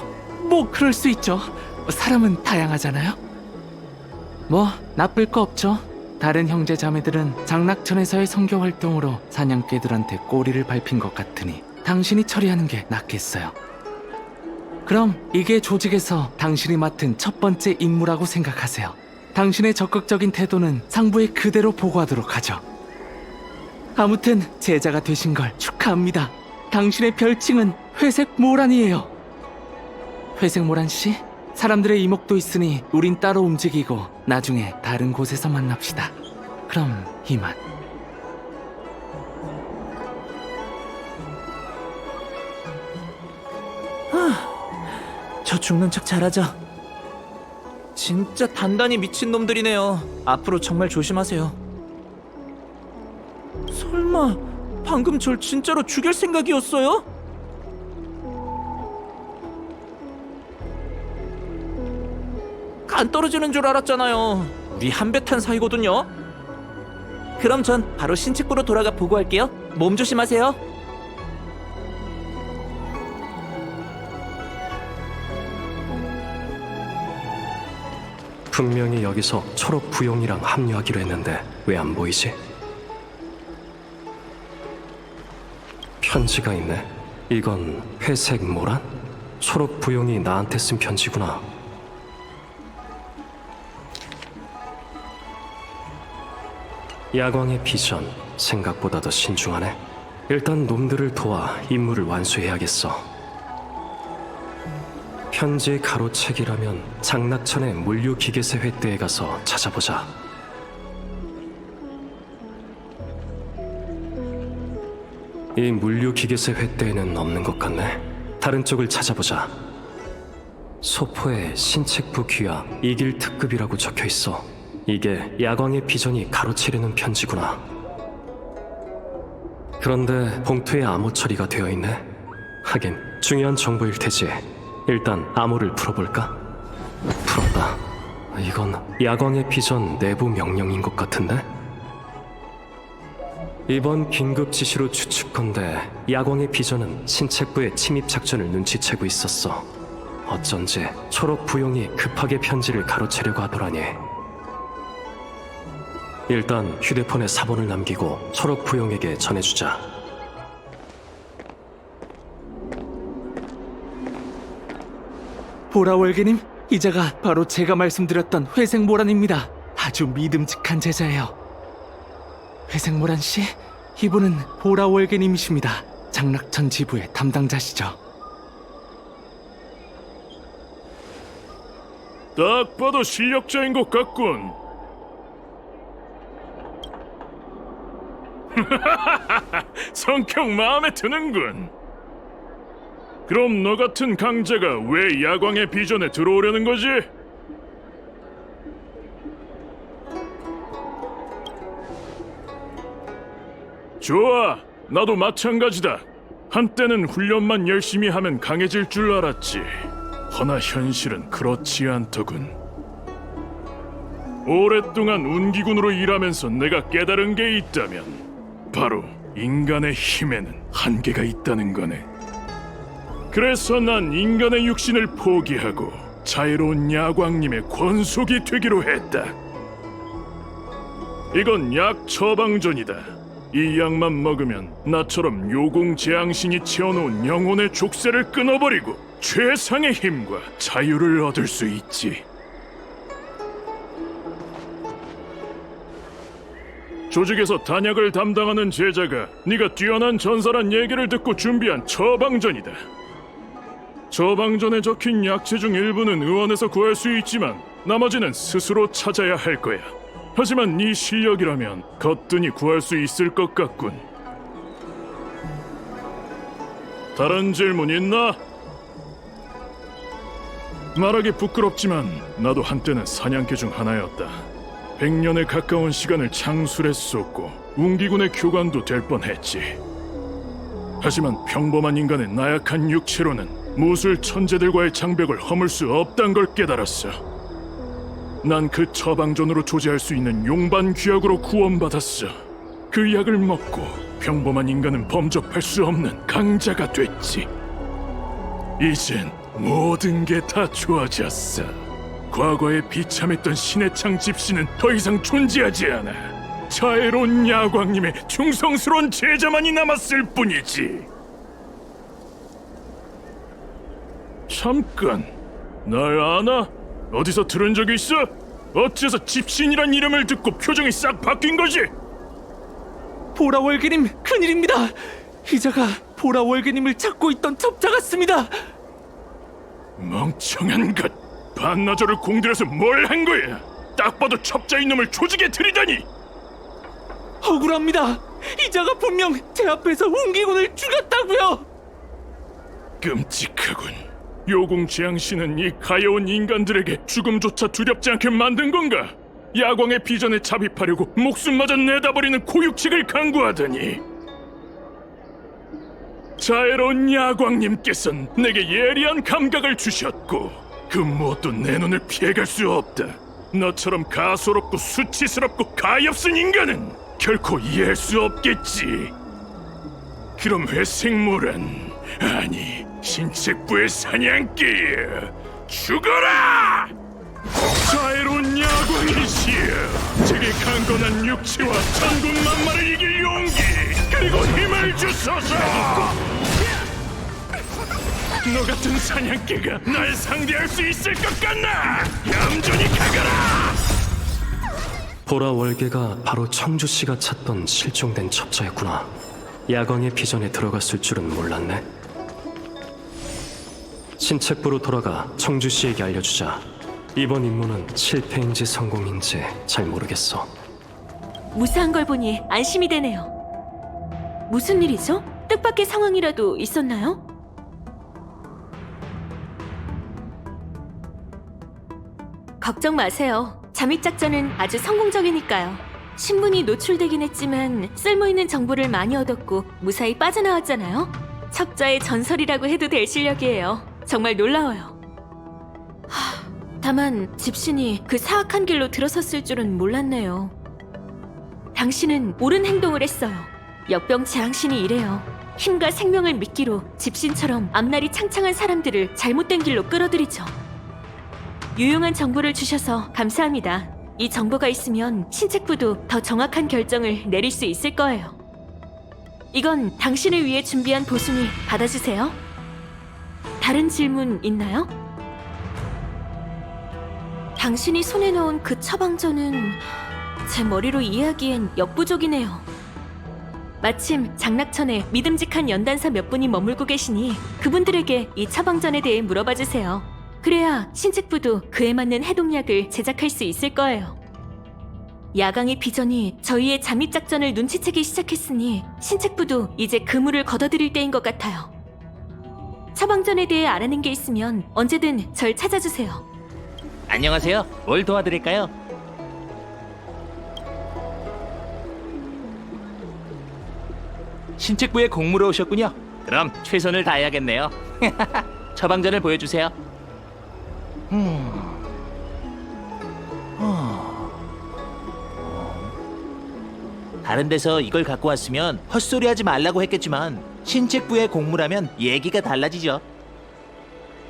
뭐 그럴 수 있죠. 사람은 다양하잖아요. 뭐 나쁠 거 없죠. 다른 형제 자매들은 장락천에서의 선교 활동으로 사냥개들한테 꼬리를 밟힌 것 같으니 당신이 처리하는 게 낫겠어요. 그럼 이게 조직에서 당신이 맡은 첫 번째 임무라고 생각하세요. 당신의 적극적인 태도는 상부에 그대로 보고하도록 하죠. 아무튼 제자가 되신 걸 축하합니다. 당신의 별칭은 회색 모란이에요. 회색 모란 씨, 사람들의 이목도 있으니 우린 따로 움직이고 나중에 다른 곳에서 만납시다. 그럼 이만. 저 죽는 척 잘하죠? 진짜 단단히 미친 놈들이네요. 앞으로 정말 조심하세요. 설마 방금 절 진짜로 죽일 생각이었어요? 간 떨어지는 줄 알았잖아요. 우리 한배 탄 사이거든요. 그럼 전 바로 신책부로 돌아가 보고할게요. 몸 조심하세요. 분명히 여기서 초록 부용이랑 합류하기로 했는데 왜 안 보이지? 편지가 있네. 이건 회색 모란? 초록 부용이 나한테 쓴 편지구나. 야광의 비전, 생각보다 더 신중하네. 일단 놈들을 도와 임무를 완수해야겠어. 편지의 가로책이라면 장낙천의 물류기계세 횟대에 가서 찾아보자. 이 물류기계세 횟대에는 없는 것 같네. 다른 쪽을 찾아보자. 소포에 신책부 귀하 이길 특급이라고 적혀 있어. 이게 야광의 비전이 가로치려는 편지구나. 그런데 봉투에 암호 처리가 되어 있네. 하긴 중요한 정보일 테지. 일단 암호를 풀어볼까? 풀었다. 이건 야광의 비전 내부 명령인 것 같은데? 이번 긴급 지시로 추측컨대 야광의 비전은 신책부의 침입 작전을 눈치채고 있었어. 어쩐지 초록 부용이 급하게 편지를 가로채려고 하더라니. 일단 휴대폰에 사본을 남기고 초록 부용에게 전해주자. 보라월개님, 이자가 바로 제가 말씀드렸던 회색모란입니다. 아주 믿음직한 제자예요. 회색모란 씨, 이분은 보라월개님이십니다. 장낙천 지부의 담당자시죠. 딱 봐도 실력자인 것 같군. 성격 마음에 드는군. 그럼 너 같은 강자가 왜 야광의 비전에 들어오려는 거지? 좋아, 나도 마찬가지다. 한때는 훈련만 열심히 하면 강해질 줄 알았지. 허나 현실은 그렇지 않더군. 오랫동안 운기군으로 일하면서 내가 깨달은 게 있다면 바로 인간의 힘에는 한계가 있다는 거네. 그래서 난 인간의 육신을 포기하고 자유로운 야광님의 권속이 되기로 했다. 이건 약 처방전이다. 이 약만 먹으면 나처럼 요공 재앙신이 채워놓은 영혼의 족쇄를 끊어버리고 최상의 힘과 자유를 얻을 수 있지. 조직에서 단약을 담당하는 제자가 네가 뛰어난 전사란 얘기를 듣고 준비한 처방전이다. 처방전에 적힌 약재 중 일부는 의원에서 구할 수 있지만 나머지는 스스로 찾아야 할 거야. 하지만 네 실력이라면 거뜬히 구할 수 있을 것 같군. 다른 질문 있나? 말하기 부끄럽지만 나도 한때는 사냥개 중 하나였다. 100년에 가까운 시간을 창술했었고 운기군의 교관도 될 뻔했지. 하지만 평범한 인간의 나약한 육체로는 무술 천재들과의 장벽을 허물 수 없단 걸 깨달았어. 난 그 처방전으로 조제할 수 있는 용반 귀약으로 구원받았어. 그 약을 먹고 평범한 인간은 범접할 수 없는 강자가 됐지. 이젠 모든 게 다 좋아졌어. 과거에 비참했던 신의 창 집신은 더 이상 존재하지 않아. 자애로운 야광님의 충성스러운 제자만이 남았을 뿐이지. 잠깐, 날 아나? 어디서 들은 적 있어? 어째서 집신이란 이름을 듣고 표정이 싹 바뀐 거지? 보라월개님, 큰일입니다. 이자가 보라월개님을 찾고 있던 첩자 같습니다. 멍청한 것! 반나절을 공들여서 뭘 한 거야? 딱 봐도 첩자인 놈을 조직에 들이다니! 억울합니다. 이자가 분명 제 앞에서 운기군을 죽였다고요. 끔찍하군. 요공 재앙신은 이 가여운 인간들에게 죽음조차 두렵지 않게 만든 건가? 야광의 비전에 잡입하려고 목숨마저 내다버리는 고육책을 강구하다니. 자애로운 야광님께선 내게 예리한 감각을 주셨고 그 무엇도 내 눈을 피해갈 수 없다. 너처럼 가소롭고 수치스럽고 가엾은 인간은 결코 이해할 수 없겠지. 그럼 회생물은 아니 신책부의 사냥개야. 죽어라! 자애로운 야광이시여, 제게 강건한 육체와 천군만마를 이길 용기 그리고 힘을 주소서. 너 같은 사냥개가 날 상대할 수 있을 것 같나? 얌전히 가거라! 보라 월계가 바로 청주 씨가 찾던 실종된 첩자였구나. 야광의 비전에 들어갔을 줄은 몰랐네. 신책부로 돌아가 청주 씨에게 알려주자. 이번 임무는 실패인지 성공인지 잘 모르겠어. 무사한 걸 보니 안심이 되네요. 무슨 일이죠? 뜻밖의 상황이라도 있었나요? 걱정 마세요. 잠입작전은 아주 성공적이니까요. 신분이 노출되긴 했지만 쓸모있는 정보를 많이 얻었고 무사히 빠져나왔잖아요. 첩자의 전설이라고 해도 될 실력이에요. 정말 놀라워요. 다만 집신이 그 사악한 길로 들어섰을 줄은 몰랐네요. 당신은 옳은 행동을 했어요. 역병 재앙신이 이래요. 힘과 생명을 미끼로 집신처럼 앞날이 창창한 사람들을 잘못된 길로 끌어들이죠. 유용한 정보를 주셔서 감사합니다. 이 정보가 있으면 신책부도 더 정확한 결정을 내릴 수 있을 거예요. 이건 당신을 위해 준비한 보수니 받아주세요. 다른 질문 있나요? 당신이 손에 넣은 그 처방전은 제 머리로 이해하기엔 역부족이네요. 마침 장락천에 믿음직한 연단사 몇 분이 머물고 계시니 그분들에게 이 처방전에 대해 물어봐 주세요. 그래야 신책부도 그에 맞는 해독약을 제작할 수 있을 거예요. 야광의 비전이 저희의 잠입작전을 눈치채기 시작했으니 신책부도 이제 그물을 걷어들일 때인 것 같아요. 처방전에 대해 알아낸 게 있으면 언제든 절 찾아주세요. 안녕하세요. 뭘 도와드릴까요? 신책부에 공무로 오셨군요. 그럼 최선을 다해야겠네요. 처방전을 보여주세요. 다른 데서 이걸 갖고 왔으면 헛소리하지 말라고 했겠지만 신책부의 공무라면 얘기가 달라지죠.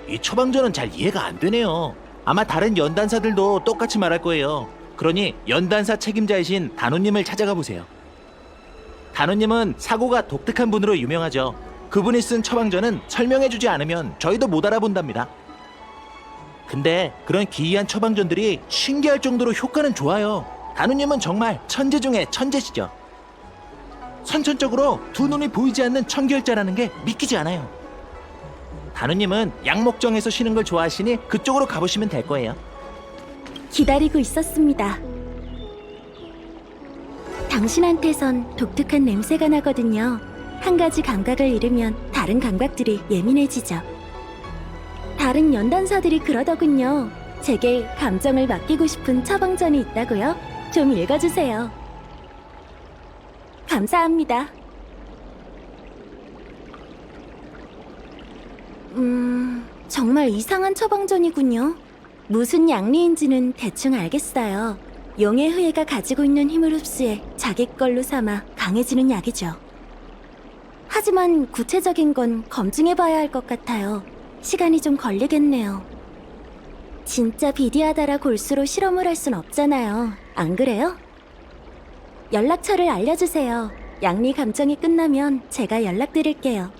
이 처방전은 잘 이해가 안 되네요. 아마 다른 연단사들도 똑같이 말할 거예요. 그러니 연단사 책임자이신 단호님을 찾아가 보세요. 단호님은 사고가 독특한 분으로 유명하죠. 그분이 쓴 처방전은 설명해주지 않으면 저희도 못 알아본답니다. 근데 그런 기이한 처방전들이 신기할 정도로 효과는 좋아요. 단우님은 정말 천재 중에 천재시죠. 선천적으로 두 눈이 보이지 않는 청결자라는 게 믿기지 않아요. 단우님은 양목정에서 쉬는 걸 좋아하시니 그쪽으로 가보시면 될 거예요. 기다리고 있었습니다. 당신한테선 독특한 냄새가 나거든요. 한 가지 감각을 잃으면 다른 감각들이 예민해지죠. 다른 연단사들이 그러더군요. 제게 감정을 맡기고 싶은 처방전이 있다고요? 좀 읽어주세요. 감사합니다. 정말 이상한 처방전이군요. 무슨 양리인지는 대충 알겠어요. 용의 후예가 가지고 있는 힘을 흡수해 자기 걸로 삼아 강해지는 약이죠. 하지만 구체적인 건 검증해봐야 할 것 같아요. 시간이 좀 걸리겠네요. 진짜 비디아다라 골수로 실험을 할 순 없잖아요. 안 그래요? 연락처를 알려주세요. 양리 감정이 끝나면 제가 연락드릴게요.